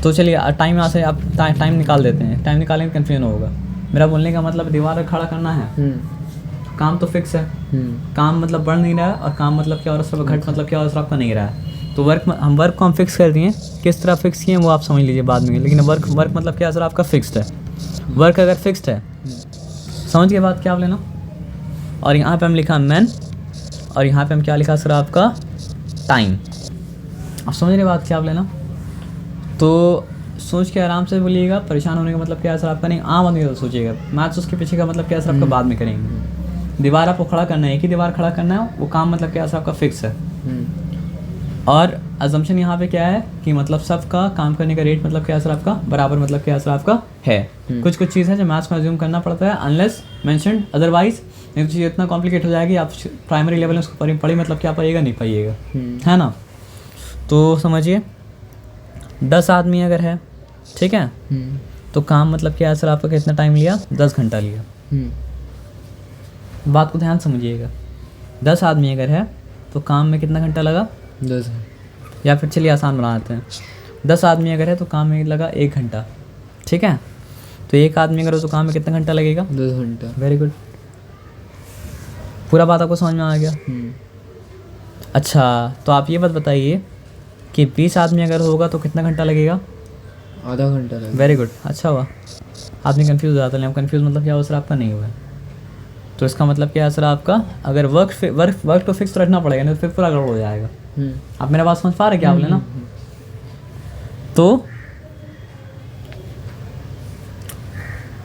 तो चलिए टाइम यहाँ से आप टाइम निकाल देते हैं, टाइम निकालेंगे कन्फ्यूजन होगा। मेरा बोलने का मतलब दीवार खड़ा करना है, काम तो फिक्स है, काम मतलब बढ़ नहीं रहा है, और काम मतलब क्या और सब घट मतलब क्या और सब आपका नहीं रहा है। तो हम वर्क को हम फिक्स कर दिए, किस तरह फिक्स किए वो आप समझ लीजिए बाद में। लेकिन वर्क मतलब क्या सर आपका फिक्स्ड है। वर्क अगर फिक्स्ड है, समझ के बाद क्या आप लेना। और यहाँ पे हम लिखा मैन, और यहाँ पे हम क्या लिखा सर आपका टाइम। आप समझ रहे बात क्या आप लेना। तो सोच के आराम से बोलिएगा, परेशान होने का मतलब क्या है सर आपका नहीं, आम आदमी का सोचिएगा। मैथ्स उसके पीछे का मतलब क्या है सर आपका बाद में करेंगे। दीवार आपको खड़ा करना है, एक ही दीवार खड़ा करना है, वो काम मतलब क्या है सर आपका फिक्स है। और अजम्पशन यहाँ पे क्या है कि मतलब सबका काम करने का रेट मतलब क्या है सर आपका बराबर मतलब क्या है सर आपका है। कुछ चीज़ है जो मैथ्स में अज्यूम करना पड़ता है, अनलेस मेंशन्ड अदरवाइज। नहीं तो चीज़ इतना कॉम्प्लिकेट हो जाएगी, आप प्राइमरी लेवल में उसको पढ़ी मतलब क्या पाइएगा, नहीं पाइएगा, है ना। तो समझिए 10 आदमी अगर है, ठीक है, तो काम मतलब क्या है सर आपका कितना टाइम लिया, 10 घंटा लिया। बात को ध्यान समझिएगा, 10 आदमी अगर है तो काम में कितना घंटा लगा, 10। या फिर चलिए आसान बनाते हैं, 10 आदमी अगर है तो काम में लगा 1 घंटा, ठीक है। तो एक आदमी अगर हो तो काम में कितना घंटा लगेगा, 10 घंटा। वेरी गुड, पूरा बात आपको समझ में आ गया। अच्छा, तो आप ये बात बताइए कि 20 आदमी अगर होगा तो कितना घंटा लगेगा, आधा घंटा लगेगा। वेरी गुड, अच्छा हुआ। आदमी कंफ्यूज हो जाता है, कंफ्यूज मतलब क्या हुआ सर आपका नहीं हुआ है। तो इसका मतलब क्या है सर आपका, अगर वर्क तो फिक्स रखना पड़ेगा, नहीं तो फिर पूरा गड़बड़ हो जाएगा। आप मेरा बात समझ पा रहे क्या आप लेना। तो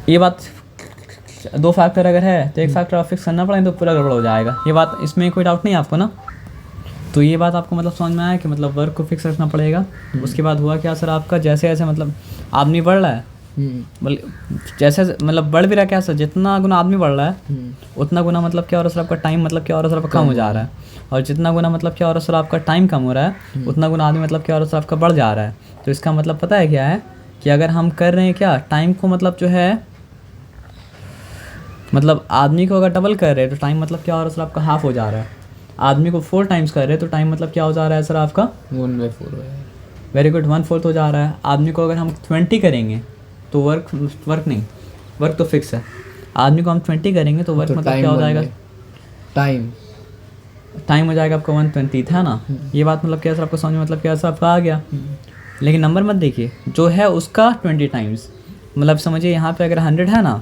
ये बात, 2 फैक्टर अगर है तो एक फैक्टर आप फिक्स करना पड़ेगा, तो पूरा गड़बड़ हो जाएगा। ये बात, इसमें कोई डाउट नहीं है आपको ना। तो ये बात आपको मतलब समझ में आया कि मतलब वर्क को फिक्स रखना पड़ेगा। उसके बाद हुआ क्या सर आपका, जैसे जैसे मतलब आदमी बढ़ रहा है, जैसे मतलब बढ़ भी रहा है क्या सर, जितना गुना आदमी बढ़ रहा है उतना गुना मतलब क्या हो रहा है सर आपका टाइम मतलब क्या हो रहा है सर आपका कम हो जा रहा है। और जितना गुना मतलब क्या हो रहा है सर आपका टाइम कम हो रहा है, उतना गुना आदमी मतलब क्या हो रहा है सर आपका बढ़ जा रहा है। तो इसका मतलब पता है क्या है कि अगर हम कर रहे हैं क्या, टाइम को मतलब जो है, मतलब आदमी को अगर डबल कर रहे हैं तो टाइम मतलब क्या हो रहा है सर आपका हाफ हो जा रहा है। आदमी को 4 टाइम्स कर रहे हैं तो टाइम मतलब क्या हो जा रहा है सर आपका 1/4 है। वेरी गुड, 1/4 हो जा रहा है। आदमी को अगर हम 20 करेंगे तो वर्क तो फिक्स है। आदमी को हम 20 करेंगे तो वर्क तो मतलब क्या हो जाएगा, टाइम हो जाएगा आपका 1/20, है ना। ये बात मतलब क्या सर आपको समझ में मतलब क्या सर आपका आ गया। लेकिन नंबर मत देखिए, जो है उसका 20 टाइम्स, मतलब समझिए यहाँ पे अगर 100 है ना,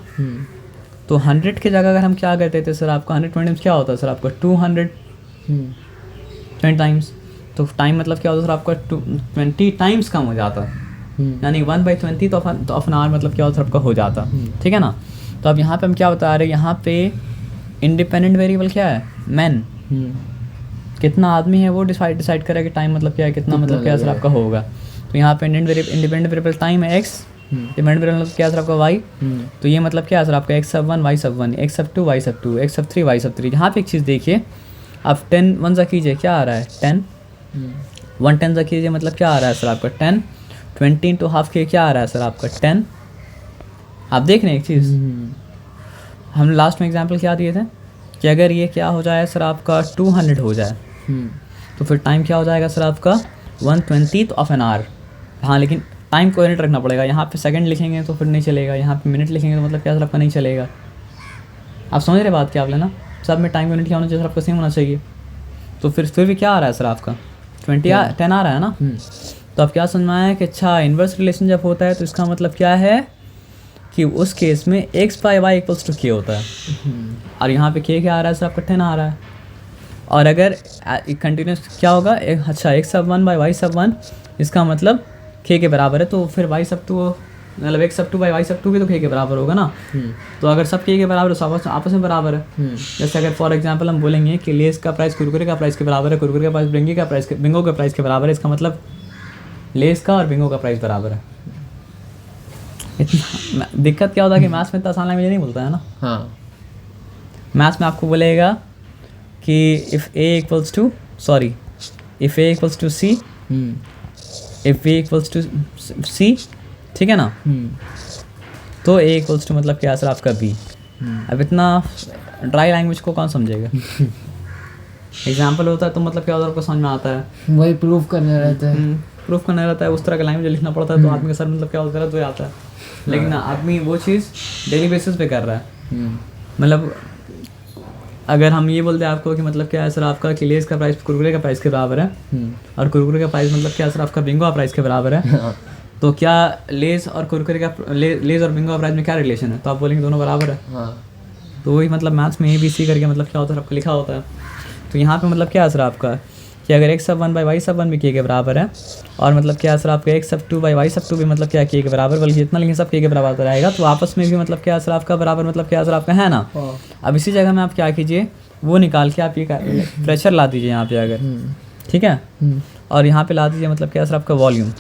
तो 100 की जगह अगर हम क्या करते थे सर आपका 100 टाइम्स क्या होता है सर आपका 220 टाइम्स। तो टाइम मतलब क्या होता है सर आपका 20 टाइम्स कम हो जाता, यानी 1/20 तो ऑफ एन आवर मतलब क्या होता है आपका हो जाता, ठीक है ना। तो अब यहाँ पे हम क्या बता रहे हैं, यहाँ पे इंडिपेंडेंट वेरिएबल क्या है, मैन, कितना आदमी है वो डिसाइड करेगा कि टाइम मतलब क्या है, कितना मतलब क्या सर आपका होगा। तो यहाँ पे इंडिपेंडेंट वेरिएबल टाइम है x, डिपेंडेंट वेरिएबल मतलब क्या सर आपका y। तो ये मतलब क्या है सर आपका x(1) y(1), x(2) y(2), x(3) y(3). यहाँ पे एक चीज़ देखिए, अब 10 1 सा कीजिए, क्या आ रहा है 10, 1 10 सा कीजिए मतलब क्या आ रहा है सर आपका 10, 20 इंटू हाफ के क्या आ रहा है सर आपका 10। आप देख रहे हैं एक चीज़, हम लास्ट में एग्जाम्पल क्या दिए थे कि अगर ये क्या हो जाए सर आपका 200 हो जाए तो फिर टाइम क्या हो जाएगा सर आपका 1/20 ऑफ एन आवर। हाँ, लेकिन टाइम को यूनिट रखना पड़ेगा। यहाँ पे सेकंड लिखेंगे तो फिर नहीं चलेगा, यहाँ पे मिनट लिखेंगे तो मतलब क्या सर आपका नहीं चलेगा। आप समझ रहे बात क्या आप लेना, सब में टाइम यूनिट क्या होना चाहिए सर आपका सेम होना चाहिए। तो फिर भी क्या आ रहा है सर आपका 10 आ रहा है ना। तो अब क्या समझ में आया कि अच्छा इन्वर्स रिलेशन जब होता है तो इसका मतलब क्या है कि उस केस में x/y = k होता है, और यहाँ पे k क्या आ रहा है सर आपका 10 आ रहा है। और अगर कंटिन्यूस क्या होगा, अच्छा x(1/y(1), इसका मतलब k के बराबर है, तो फिर y(2) मतलब x(2/y(2) भी तो k के बराबर होगा ना। तो अगर सब k के बराबर है तो आपस में बराबर है। जैसे अगर फॉर एग्जांपल हम बोलेंगे कि लेस का प्राइस कुरकुरे का प्राइस के बराबर है, कुरकुरे का प्राइस बिंगो के प्राइस के बराबर है, इसका मतलब लेस का और बिंगो का प्राइस बराबर है। इतना दिक्कत क्या होता है कि मैथ्स में इतना आसान लैंग्वेज नहीं बोलता है ना। हाँ मैथ्स में आपको बोलेगा कि if A equals to C, if A equals to C, ठीक है ना, तो ए इक्वल्स टू मतलब क्या सर आपका बी। अब इतना ड्राई लैंग्वेज को कौन समझेगा। एग्जाम्पल होता है तो मतलब क्या होता है आपको समझ में आता है, वही प्रूफ करना रहता है। प्रूफ करना रहता है, उस तरह का लैंग्वेज लिखना पड़ता है तो आदमी का सर मतलब क्या होता है गलत हो जाता है। लेकिन आदमी वो चीज़ डेली बेसिस पे कर रहा है। मतलब अगर हम ये बोलते हैं आपको कि मतलब क्या है सर आपका कि लेस का प्राइस कुरकुरे का प्राइस के बराबर है, और कुरकुरे का प्राइस मतलब क्या है सर आपका बिंगो का प्राइस के बराबर है, तो क्या लेस और कुरकुरे का लेस और बिंगो का प्राइस में क्या रिलेशन है, तो आप बोलेंगे दोनों बराबर है। तो वही मतलब मैथ्स में ABC करके मतलब क्या होता है आपका लिखा होता है। तो यहाँ पे मतलब क्या है सर आपका कि अगर x सब 1 बाई y सब 1 भी k के बराबर है, और मतलब क्या है सर आपका x सब 2 बाई y सब 2 भी मतलब क्या k के बराबर, बल्कि इतना लेकिन सब k के बराबर रहेगा, तो आपस में भी मतलब क्या है सर आपका बराबर मतलब क्या है सर आपका है ना। अब इसी जगह में आप क्या कीजिए, वो निकाल के आप ये प्रेशर ला दीजिए यहाँ पे अगर, ठीक है, और यहाँ पे ला दीजिए मतलब क्या है सर आपका वॉल्यूम,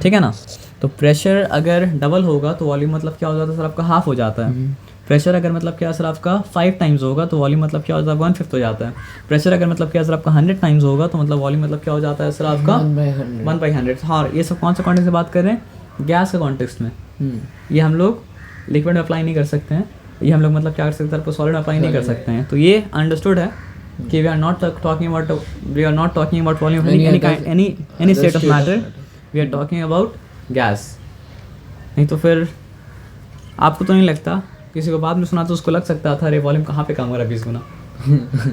ठीक है ना। तो प्रेशर अगर डबल होगा तो वॉल्यूम मतलब क्या हो जाता है सर आपका हाफ हो जाता है। प्रेशर अगर मतलब क्या सर आपका 5 टाइम्स होगा तो वॉल्यूम मतलब क्या हो जाता है 1/5 हो जाता है। प्रेशर अगर मतलब क्या सर आपका 100 टाइम्स होगा तो मतलब वॉल्यूम मतलब क्या हो जाता है सर आपका 1/100। हाँ, ये सब कौन से कॉन्टेक्स्ट से बात कर रहे हैं, गैस के कॉन्टेक्स्ट में। ये हम लोग लिक्विड में अप्लाई नहीं कर सकते हैं, ये हम लोग मतलब क्या कर सकते हैं, सॉलिड में अप्लाई नहीं कर सकते हैं। तो ये अंडरस्टूड है कि we are not talking about volume any state of matter, we are talking about gas. नहीं तो फिर आपको तो नहीं लगता, किसी को बाद में सुना तो उसको लग सकता था अरे वॉल्यूम कहाँ पे कम हो रहा है 20 गुना।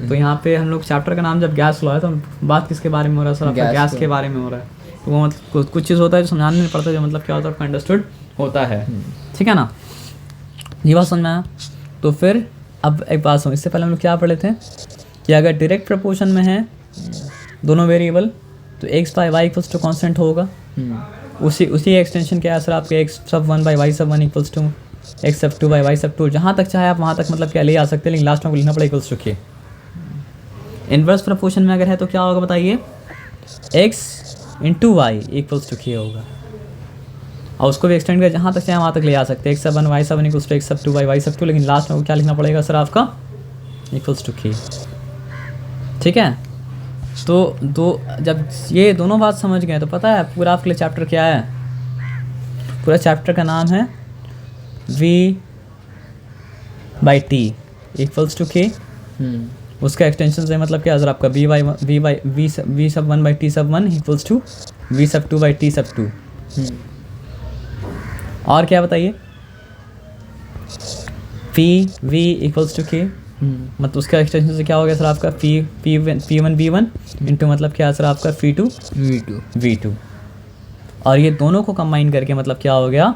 तो यहाँ पे हम लोग चैप्टर का नाम जब गैस लॉ है तो बात किसके बारे में हो रहा है सर आपका, गैस के बारे में हो रहा है। तो वो मतलब कुछ चीज़ होता है जो समझाने नहीं पड़ता, जो मतलब क्या होता है आपका अंडरस्टूड होता है, ठीक है ना। ये बात समझ में आया। तो फिर अब एक बात सुनो, इससे पहले हम लोग क्या पढ़े थे कि अगर डायरेक्ट प्रपोर्शन में है दोनों वेरिएबल तो x by Y equals to constant होगा। उसी एक्सटेंशन क्या है सर आपके x सब 1 बाई वाई सब 1 इक्वल्स टू x सब 2 बाई वाई सब 2, जहाँ तक चाहे आप वहाँ तक मतलब क्या ले आ सकते हैं, लेकिन लास्ट में लिखना पड़ेगा equals to k। Inverse proportion में अगर है तो क्या होगा बताइए, x into Y equals to k होगा, और उसको भी एक्सटेंड कर जहाँ तक चाहे वहाँ तक ले आ सकते हैं, x सब 1 वाई सब 1 इक्वल्स टू x सब 2 बाई वाई सब 2, लेकिन लास्ट में क्या लिखना पड़ेगा सर आपका इक्वल्स टू k, ठीक है। तो जब ये दोनों बात समझ गए तो पता है पूरा आपके लिए चैप्टर क्या है, पूरा चैप्टर का नाम है v by T equals to k। उसका एक्सटेंशन से मतलब क्या सर आपका v सब 1 बाई टी सब 1 इक्वल्स टू v सब 2 बाई टी सब 2। और क्या बताइए, v इक्वल्स टू k, मतलब उसका एक्सटेंशन से क्या हो गया सर आपका P1 V1 इंटू मतलब क्या सर आपका P2 V2। और ये दोनों को कंबाइन करके मतलब क्या हो गया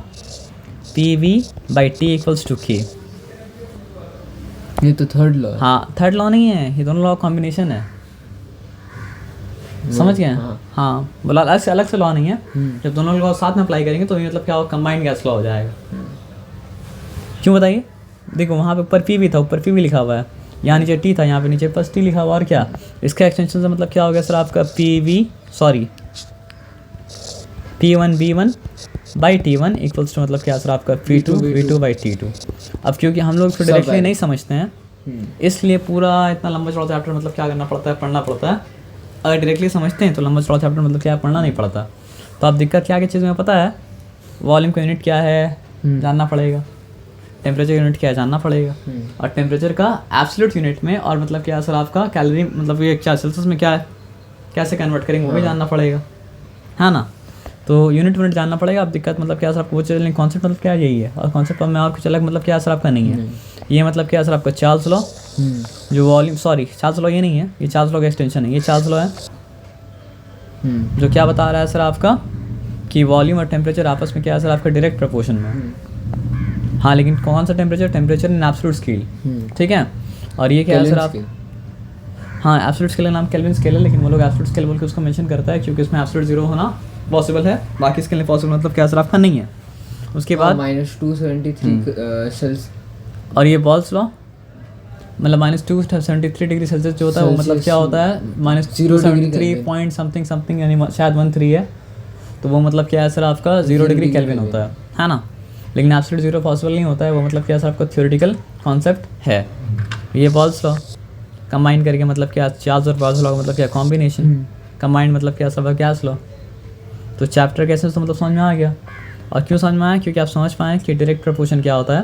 PV by T equals to k। ये तो थर्ड लॉ है। हाँ, थर्ड लॉ नहीं है, ये दोनों लॉ कॉम्बिनेशन है, समझ गए। हाँ, बोला अलग से लॉ नहीं है। जब दोनों लॉ साथ में अप्लाई करेंगे तो ये मतलब क्या हो कंबाइंड गैस लॉ हो जाएगा। क्यों बताइए, देखो वहाँ पे ऊपर PV था, ऊपर PV लिखा हुआ है, यहाँ नीचे T था, यहाँ पे नीचे बस T लिखा हुआ, और क्या इसका एक्सटेंशन से मतलब क्या हो गया सर आपका P1 V1 by T1 equals to मतलब क्या सर आपका P2 V2 बाई T2। अब क्योंकि हम लोग तो डायरेक्टली नहीं समझते हैं, इसलिए पूरा इतना लंबा चौड़ा चैप्टर मतलब क्या करना पड़ता है, पढ़ना पड़ता है। अगर डायरेक्टली समझते हैं तो लंबा चौड़ा चैप्टर मतलब क्या पढ़ना नहीं पड़ता। तो अब दिक्कत क्या चीज़ में पता है, वॉल्यूम का यूनिट क्या है जानना पड़ेगा, टेम्परेचर यूनिट क्या है जानना पड़ेगा, और टेम्परेचर का एब्सोल्यूट यूनिट में और मतलब क्या सर आपका कैलोरी मतलब ये क्या सेल्सियस में क्या है कैसे कन्वर्ट करेंगे वो भी जानना पड़ेगा, है ना। तो यूनिट जानना पड़ेगा। अब दिक्कत मतलब क्या सर आपको वो चीज़, कॉन्सेप्ट मतलब क्या यही है, और कॉन्सेप्ट में और कुछ अलग मतलब क्या सर आपका नहीं है। ये मतलब क्या सर आपका चार्ल्स लॉ, जो वॉल्यूम चार्ल्स लॉ ये नहीं है, ये चार्ल्स लॉ का एक्सटेंशन है, ये चार्ल्स लॉ है जो क्या बता रहा है सर आपका कि वॉल्यूम और टेम्परेचर आपस में क्या है सर आपका डायरेक्ट प्रपोर्शन में। हाँ, लेकिन कौन सा टेम्परेचर इन एब्सोल्यूट स्केल, ठीक है। और ये क्या है सर आप, हाँ एब्सोल्यूट स्केल का नाम केल्विन स्केल है, लेकिन वो लोग एब्सोल्यूट स्केल बोल के उसको मेंशन करता है क्योंकि उसमें एब्सोल्यूट जीरो होना पॉसिबल है, बाकी स्केल में पॉसिबल मतलब क्या सर आपका नहीं है। उसके बाद -273 सेल्सियस, और ये बॉल्स लॉ मतलब -273 डिग्री सेल्सियस जो होता है वो मतलब क्या होता है -0 पॉइंट समथिंग यानी शायद 13 है, तो वो मतलब क्या है सर आपका 0 डिग्री केल्विन होता है ना। लेकिन एब्सोल्यूट जीरो पॉसिबल नहीं होता है, वो मतलब क्या सर आपका थ्योरेटिकल कॉन्सेप्ट है। ये बॉल्स लॉ कंबाइन करके मतलब क्या चार्ल्स और बॉल्स लॉ मतलब क्या कॉम्बिनेशन, कंबाइंड मतलब क्या सब गैस लॉ। तो चैप्टर कैसे तो मतलब समझ में आ गया। और क्यों समझ में आया? क्योंकि आप समझ पाएँ कि डायरेक्ट प्रपोर्शन क्या होता है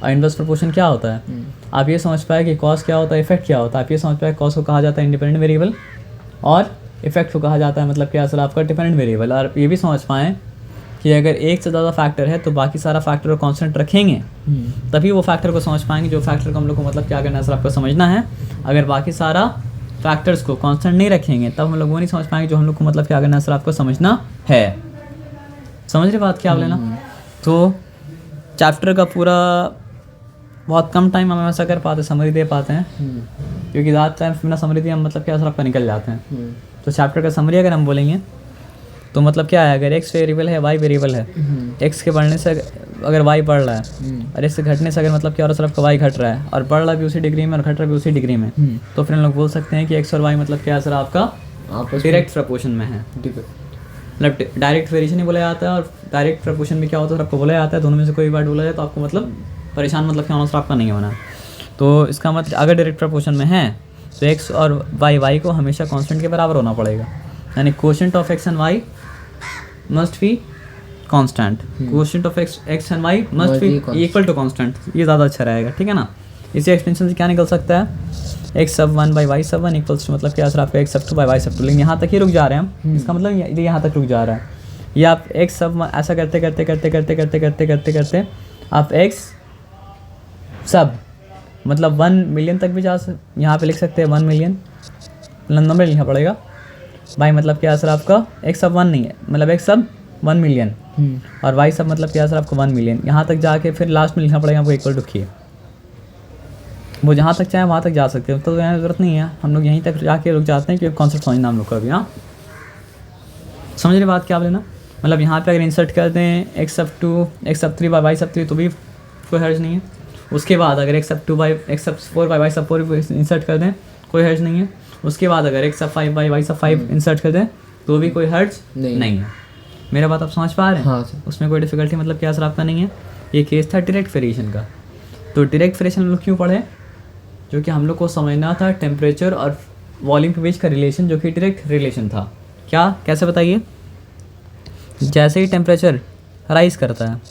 और इनवर्स प्रपोर्शन क्या होता है। आप ये समझ पाए कि कॉस क्या होता है, इफेक्ट क्या होता है। आप ये समझ पाए कॉस को कहा जाता है इंडिपेंडेंट वेरिएबल और इफेक्ट को कहा जाता है मतलब क्या असल आपका डिपेंडेंट वेरिएबल। और ये भी समझ पाएँ कि अगर एक से ज़्यादा फैक्टर है तो बाकी सारा फैक्टर को कांस्टेंट रखेंगे तभी वो फैक्टर को समझ पाएंगे जो फैक्टर को हम लोग को मतलब क्या करना है सर आपको समझना है। अगर बाकी सारा फैक्टर्स को कांस्टेंट नहीं रखेंगे तब हम लोग वो नहीं समझ पाएंगे जो हम लोग को मतलब क्या करना है सर आपको समझना है। समझ रहे बात क्या लेना? तो चैप्टर का पूरा बहुत कम टाइम हम ऐसा कर पाते, समरी दे पाते हैं क्योंकि ज़्यादा टाइम बिना समरी दिए हम मतलब क्या सर आपका निकल जाते हैं। तो चैप्टर का समरी अगर हम बोलेंगे तो मतलब क्या है, अगर एक्स वेरिएबल है वाई वेरिएबल है, एक्स के बढ़ने से अगर वाई बढ़ रहा है और एक्स के घटने से अगर मतलब क्या और सर आपका वाई घट रहा है और बढ़ रहा भी उसी डिग्री में और घट रहा भी उसी डिग्री में, तो फिर हम लोग बोल सकते हैं कि एक्स और वाई मतलब क्या है सर आपका डायरेक्ट प्रपोर्शन में है। मतलब डायरेक्ट वेरिएशन ही बोला जाता है और डायरेक्ट प्रपोर्शन में क्या होता है सर आपको बोला जाता है। दोनों में से कोई वर्ड बोला जाए तो आपको मतलब परेशान मतलब क्या होना सर आपका नहीं होना। तो इसका मतलब अगर डायरेक्ट प्रपोर्शन में है तो एक्स और वाई को हमेशा कांस्टेंट के बराबर होना पड़ेगा, यानी quotient of X and Y must be constant, quotient of X and Y must be equal to constant. ये ज़्यादा अच्छा रहेगा, ठीक है ना। इसी एक्सटेंशन से क्या निकल सकता है, एक्स सब वन बाई वाई सब वन इक्वल्स टू मतलब क्या सर आपका एक्स सब टू बाई वाई सब टू। लेकिन यहाँ तक ही रुक जा रहे हैं हम, इसका मतलब ये यहाँ तक रुक जा रहा है। ये आप एक्स सब ऐसा करते करते करते करते करते करते करते करते आप एक्स सब मतलब 1 मिलियन तक भी जा सकते, यहाँ पे लिख सकते हैं 1 मिलियन, नंबर लिखना पड़ेगा भाई। मतलब क्या सर आपका एक्स सब 1 नहीं है, मतलब एक्स सब 1 मिलियन और वाई सब मतलब क्या सर आपको 1 मिलियन। यहाँ तक जाके फिर लास्ट में लिखना पड़ेगा आपको इक्वल टू के। वो जहाँ तक चाहे वहाँ तक जा सकते हो, तो यहाँ ज़रूरत नहीं है, हम लोग यहीं तक जाके रुक जाते हैं कि कॉन्सेप्ट समझना हम लोग को अभी। हाँ समझ रहे बात क्या आप लेना? मतलब यहाँ पे अगर इंसर्ट कर दें एक्स सब 2 एक्स सब 3 बाई वाई सब 3 तो भी कोई हर्ज नहीं है। उसके बाद अगर एक्स सब 2 बाई एक्स सब 4 बाई वाई सब 4 इंसर्ट कर दें कोई हर्ज नहीं है। उसके बाद अगर एक्स सब 5 बाई वाई सब 5 इंसर्ट कर दें तो भी कोई हर्ज नहीं है। मेरा बात आप समझ पा रहे हैं? हाँ, उसमें कोई डिफिकल्टी मतलब क्या सर आपका नहीं है। ये केस था डायरेक्ट वेरिएशन का। तो डायरेक्ट वेरिएशन हम लोग क्यों पढ़े? जो कि हम लोग को समझना था टेम्परेचर और वॉल्यूम के बीच का रिलेशन, जो कि डायरेक्ट रिलेशन था। क्या कैसे बताइए? जैसे ही टेम्परेचर राइज करता है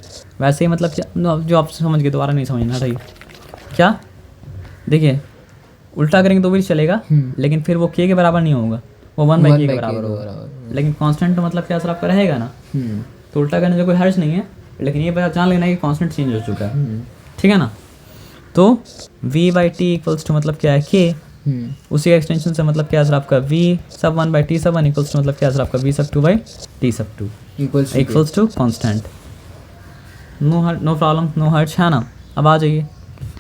वैसे ही मतलब जो आप समझ गए, दोबारा नहीं समझना था। क्या देखिए उल्टा करेंगे तो भी चलेगा, लेकिन फिर वो के बराबर नहीं होगा, वो 1 बाई के बराबर होगा। लेकिन कांस्टेंट तो मतलब क्या सर आपका रहेगा ना। तो उल्टा करने से कोई हर्ज नहीं है, लेकिन ये जान लेना कि कांस्टेंट चेंज हो चुका है, ठीक है ना। तो v by T equals to मतलब क्या है k, उसी एक्सटेंशन से मतलब क्या सर आपका v सब 1 बाई टी सब 1 इक्वल्स टू मतलब क्या सर आपका v सब 2 बाई टी सब 2 equals to constant. No problem, no हर्ज है ना। अब आ जाइए,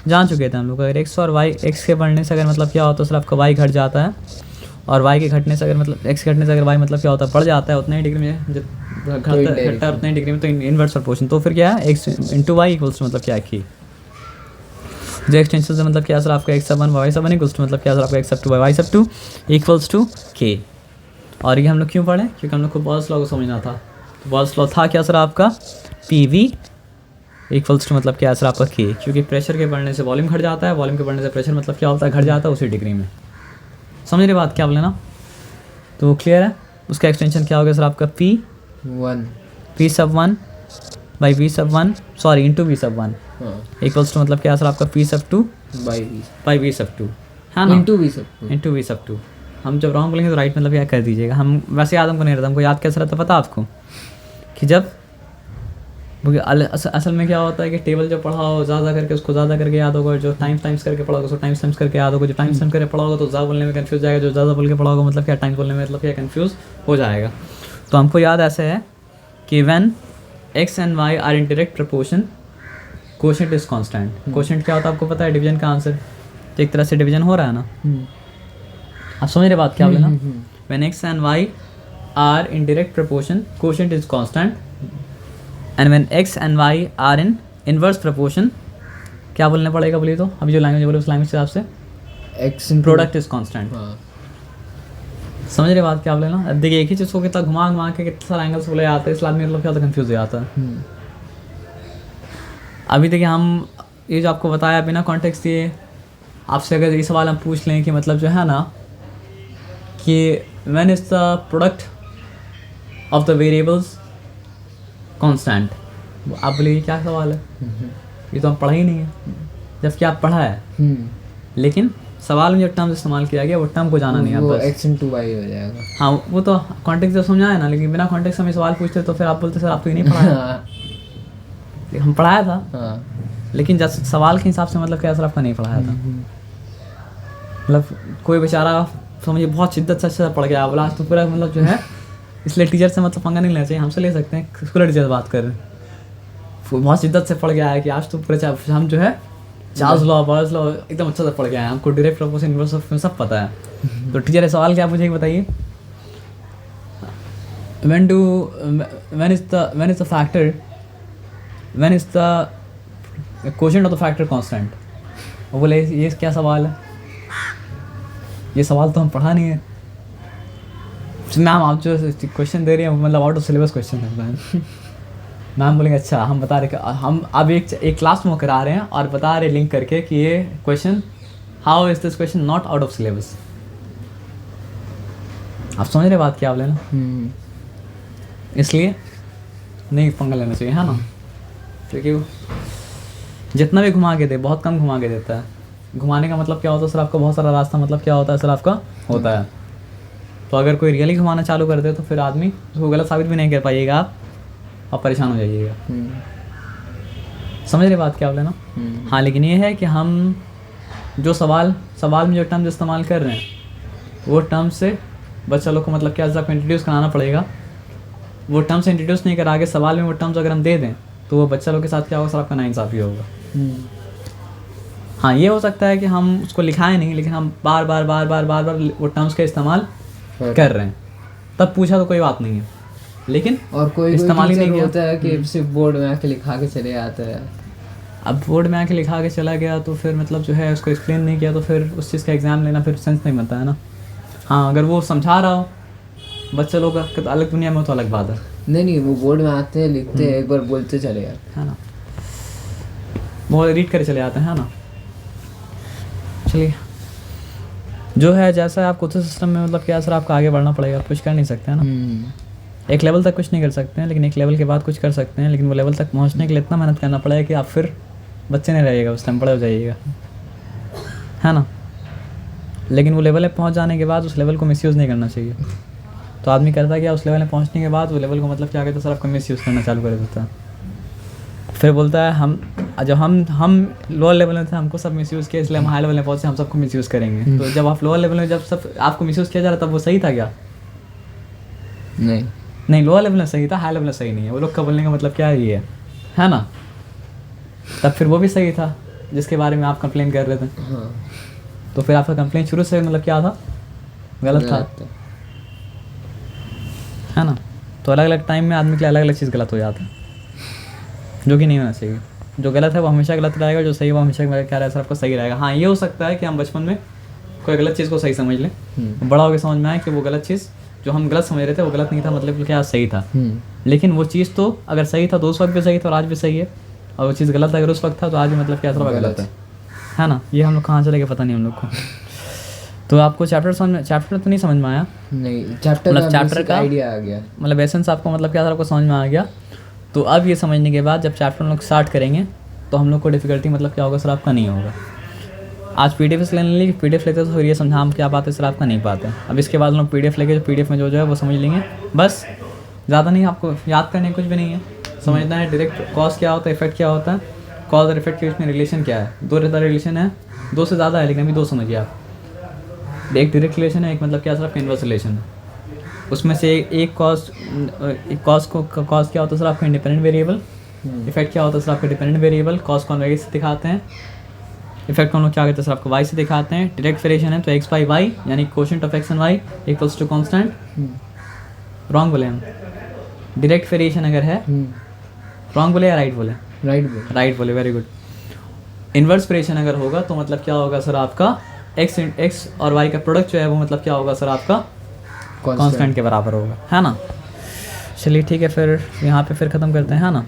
जान चुके थे हम लोग अगर x और y, x के बढ़ने से अगर मतलब क्या होता है सर आपका y घट जाता है और y के घटने से अगर मतलब x घटने से अगर y मतलब क्या होता है बढ़ जाता है उतने ही डिग्री में, जब घटता है उतने ही डिग्री में, तो इनवर्स प्रपोर्शन। तो फिर क्या है x into Y equals to मतलब क्या है k। जो एक्सटेंशन से मतलब क्या सर आपका एक्स सब 1 वाई सब 1 इक्वल्स टू मतलब क्या सर आपका एक्स सब 2 वाई सब 2 इक्वल्स टू के। और ये हम लोग क्यों पढ़े? क्योंकि हम लोग को बॉल्स लॉ को समझना था। तो बॉल्स लॉ था क्या सर आपका पी वी इक्वल्स टू मतलब क्या सर आपका के, क्योंकि प्रेशर के बढ़ने से वॉल्यूम घट जाता है, वॉल्यूम के बढ़ने से प्रेशर मतलब क्या होता है घट जाता है उसी डिग्री में। समझ रही बात क्या बोले ना? तो क्लियर है। उसका एक्सटेंशन क्या हो गया सर आपका पी सब 1 बाई वी सब 1 सॉरी इंटू वी सब 1 इक्वल्स टू मतलब क्या सर आपका पी सब 2 बाई वी सब 2 है ना, इंटू वी सब 2। हम जब रॉन्ग बोलेंगे तो राइट मतलब क्या कर दीजिएगा। हम वैसे याद हमको नहीं रहता, हमको याद कैसे रहता पता आपको कि जब असल में क्या होता है कि टेबल जब पढ़ाओ ज़्यादा करके उसको ज़्यादा करके याद होगा, जो टाइम्स करके पढ़ाओगे उसको टाइम्स करके याद होगा, जो टाइम्स करके पढ़ाओगे तो ज़्यादा बोलने में कन्फ्यूज जाएगा, जो ज़्यादा बोल के पढ़ाओगे मतलब क्या टाइम्स बोलने में मतलब क्या कन्फ्यूज़ हो जाएगा। तो हमको याद ऐसे है कि when x and y are in direct proportion quotient is constant. Quotient क्या होता है आपको पता है? डिवीजन का आंसर। तो एक तरह से डिवीजन हो रहा है ना। आप समझ रहे बात क्या बोले ना? When x and y are in direct proportion quotient is constant and when x and y are in inverse proportion क्या बोलना पड़ेगा बोलिए तो? अभी जो लैंग्वेज बोले उस लैंग्वेज के हिसाब से x प्रोडक्ट इज कांस्टेंट। समझ रहे बात क्या बोले ना? अब देखिए एक ही चीज़ को कितना घुमा के कितना सारा एंगल से बोले जाते हैं, इस आदमी मतलब क्या होता है कन्फ्यूज हो जाता है। अभी देखिए हम ये जो आपको बताया बिना कॉन्टेक्स्ट दिए, आपसे अगर ये सवाल हम पूछ लें कि मतलब जो है ना कि when is the product of the variables constant, आप बोलिए क्या सवाल है, ये तो हम पढ़ा ही नहीं है, जबकि आप पढ़ा है, लेकिन सवाल में जो टर्म इस्तेमाल किया गया वो टर्म को जाना नहीं है वो बस। x into y हो जाएगा। हाँ वो तो कॉन्टेक्स्ट जब समझाया ना, लेकिन बिना कॉन्टेक्स्ट हमें सवाल पूछते तो फिर आप बोलते सर आप तो ये नहीं पढ़ाया। हम पढ़ाया था, हाँ। लेकिन जब सवाल के हिसाब से मतलब क्या सर आपका नहीं पढ़ाया था। मतलब कोई बेचारा समझिए बहुत शिद्दत से अच्छा पढ़ गया, बोला आज तो पूरा मतलब जो है, इसलिए टीचर से मतलब पंगा नहीं लेना चाहिए, हमसे ले सकते हैं, स्कूल टीचर से बात कर रहे हैं, बहुत शिद्दत से पढ़ गया है कि आज तो पूरा हम जो है चार्ल्स लॉ बॉयल्स लॉ एकदम अच्छा से पढ़ गया है, हमको डायरेक्ट प्रोपोर्शन इनवर्स ऑफ सब पता है। तो टीचर सवाल क्या पूछेगी बताइए, when is the factor, when is the quotient of the factor constant। वो बोले ये क्या सवाल है, ये सवाल तो हम पढ़ा नहीं है मैम, आप जो क्वेश्चन दे रही हैं मतलब आउट ऑफ सिलेबस क्वेश्चन है मैम। मैम बोलेंगे अच्छा हम बता रहे हम अब एक क्लास में करा रहे हैं और बता रहे लिंक करके कि ये question how is this question not out of syllabus. आप समझ रहे बात क्या आप लेना, इसलिए नहीं पंगा लेना चाहिए है ना, क्योंकि वो जितना भी घुमा के दे बहुत कम घुमा के देता है। घुमाने का मतलब क्या होता है सर आपका, बहुत सारा रास्ता मतलब क्या होता है सर आपका होता है। तो अगर कोई रियली घुमाना चालू कर दे तो फिर आदमी उसको गलत साबित भी नहीं कर पाइएगा आप, और परेशान हो जाइएगा। समझ रहे बात क्या आप लेना। हाँ लेकिन ये है कि हम जो सवाल में जो टर्म्स इस्तेमाल कर रहे हैं वो टर्म्स से बच्चा लोग को मतलब क्या आपको इंट्रोड्यूस कराना पड़ेगा। वो टर्म्स इंट्रोड्यूस नहीं करा आगे सवाल में वो टर्म्स अगर हम दे दें तो वो बच्चा लोग के साथ क्या होगा सर आपका नाइंसाफ़ी होगा। हाँ ये हो सकता है कि हम उसको लिखाएं नहीं, लेकिन हम बार बार वो टर्म्स का इस्तेमाल कर रहे हैं, तब पूछा तो कोई बात नहीं है, लेकिन और कोई इस्तेमाल ही नहीं किया। होता है कि सिर्फ बोर्ड में आके लिखा के चले आता है। अब बोर्ड में आके लिखा के चला गया तो फिर मतलब जो है उसको एक्सप्लेन नहीं किया तो फिर उस चीज़ का एग्ज़ाम लेना फिर सेंस नहीं बनता है ना। हाँ अगर वो समझा रहा हो बच्चे लोग का अलग दुनिया में तो अलग बात है। नहीं वो बोर्ड में आते हैं लिखते हैं, एक बार बोलते चले जाते है ना, वो रीड कर चले जाते हैं ना। चलिए जो है जैसा आपको उस सिस्टम में मतलब क्या सर आपका आगे बढ़ना पड़ेगा, कुछ कर नहीं सकते हैं ना। एक लेवल तक कुछ नहीं कर सकते हैं, लेकिन एक लेवल के बाद कुछ कर सकते हैं, लेकिन वो लेवल तक पहुंचने के लिए इतना मेहनत करना पड़ेगा कि आप फिर बच्चे नहीं रहिएगा, उस टाइम बड़े हो जाइएगा, है ना। लेकिन वो लेवल पे पहुंच जाने के बाद उस लेवल को मिसयूज़ नहीं करना चाहिए। तो आदमी करता है क्या, उस लेवल में पहुंचने के बाद वो लेवल को मतलब क्या कहता है सर आपको मिसयूज़ करना चालू कर देता है। फिर बोलता है हम लोअर लेवल में थे हमको सब मिसयूज़ किया, इसलिए हम हाई लेवल में पहुंचे हम सबको मिसयूज़ करेंगे। तो जब आप लोअर लेवल में जब सब आपको मिसयूज़ किया जा रहा तब वो सही था क्या? नहीं लोअर लेवल में सही था, हाई लेवल में सही नहीं है। वो लोग का बोलने का मतलब क्या है ना। तब फिर वो भी सही था जिसके बारे में आप कंप्लेन कर रहे थे। हाँ। तो फिर आपका कंप्लेन शुरू से मतलब क्या था, गलत था, है ना। तो अलग अलग टाइम में आदमी के लिए अलग अलग चीज़ गलत हो जाता है, जो कि नहीं होना चाहिए। जो गलत है वो हमेशा गलत रहेगा, जो सही है वो हमेशा क्या रहेगा सर आपको सही रहेगा। हाँ ये हो सकता है कि हम बचपन में कोई गलत चीज़ को सही समझ लें, बड़ा होकर समझ में आए कि वो गलत चीज़ जो हम गलत समझ रहे थे वो गलत नहीं था, मतलब क्या सही था। लेकिन वो चीज़ तो अगर सही था तो उस वक्त भी सही था और आज भी सही है, और वो चीज़ गलत अगर उस वक्त था तो आज भी मतलब क्या था गलत है ना। ये हम लोग कहाँ चले गए पता नहीं हम लोग को। तो आपको चैप्टर तो नहीं समझ में आया? नहीं चैप्टर का आइडिया आ गया, मतलब एसेंस आपको मतलब क्या था आपको समझ में आ गया। तो अब ये समझने के बाद जब चैप्टर हम लोग स्टार्ट करेंगे तो हम लोग को डिफ़िकल्टी मतलब क्या होगा सर आपका नहीं होगा। आज PDF लेने ली, PDF लेते तो फिर ये समझा हम क्या बात है सर आपका नहीं पाते। अब इसके बाद हम लोग PDF लेके जो PDF में जो है वो समझ लेंगे, बस ज़्यादा नहीं, आपको याद करने कुछ भी नहीं है, समझना है डायरेक्ट कॉज क्या होता है, इफेक्ट क्या होता है, कॉज और इफेक्ट के बीच में रिलेशन क्या है। दो रिलेशन है, दो से ज़्यादा है लेकिन अभी दो समझिए आप। एक डायरेक्ट रिलेशन है, एक मतलब क्या सर आपका इनवर्स रिलेशन है। उसमें से एक कॉज क्या होता है सर आपका इंडिपेंडेंट वेरिएबल, इफेक्ट क्या होता है सर आपका डिपेंडेंट वेरिएबल। कॉज को हम x से दिखाते हैं, इफेक्ट को हम लोग क्या कहते हैं सर आपको y से दिखाते हैं। डायरेक्ट वेरिएशन है तो x बाई वाई यानी quotient of x and y equals to constant. Wrong बोले हम, डायरेक्ट वेरिएशन अगर है रॉन्ग बोले या राइट बोले? राइट बोले, वेरी गुड। इन्वर्स वेरिएशन अगर होगा तो मतलब क्या होगा सर आपका x और y का प्रोडक्ट जो है वो मतलब क्या होगा सर आपका कांस्टेंट के बराबर होगा, है ना। चलिए ठीक है, फिर यहाँ पे फिर ख़त्म करते हैं, है ना।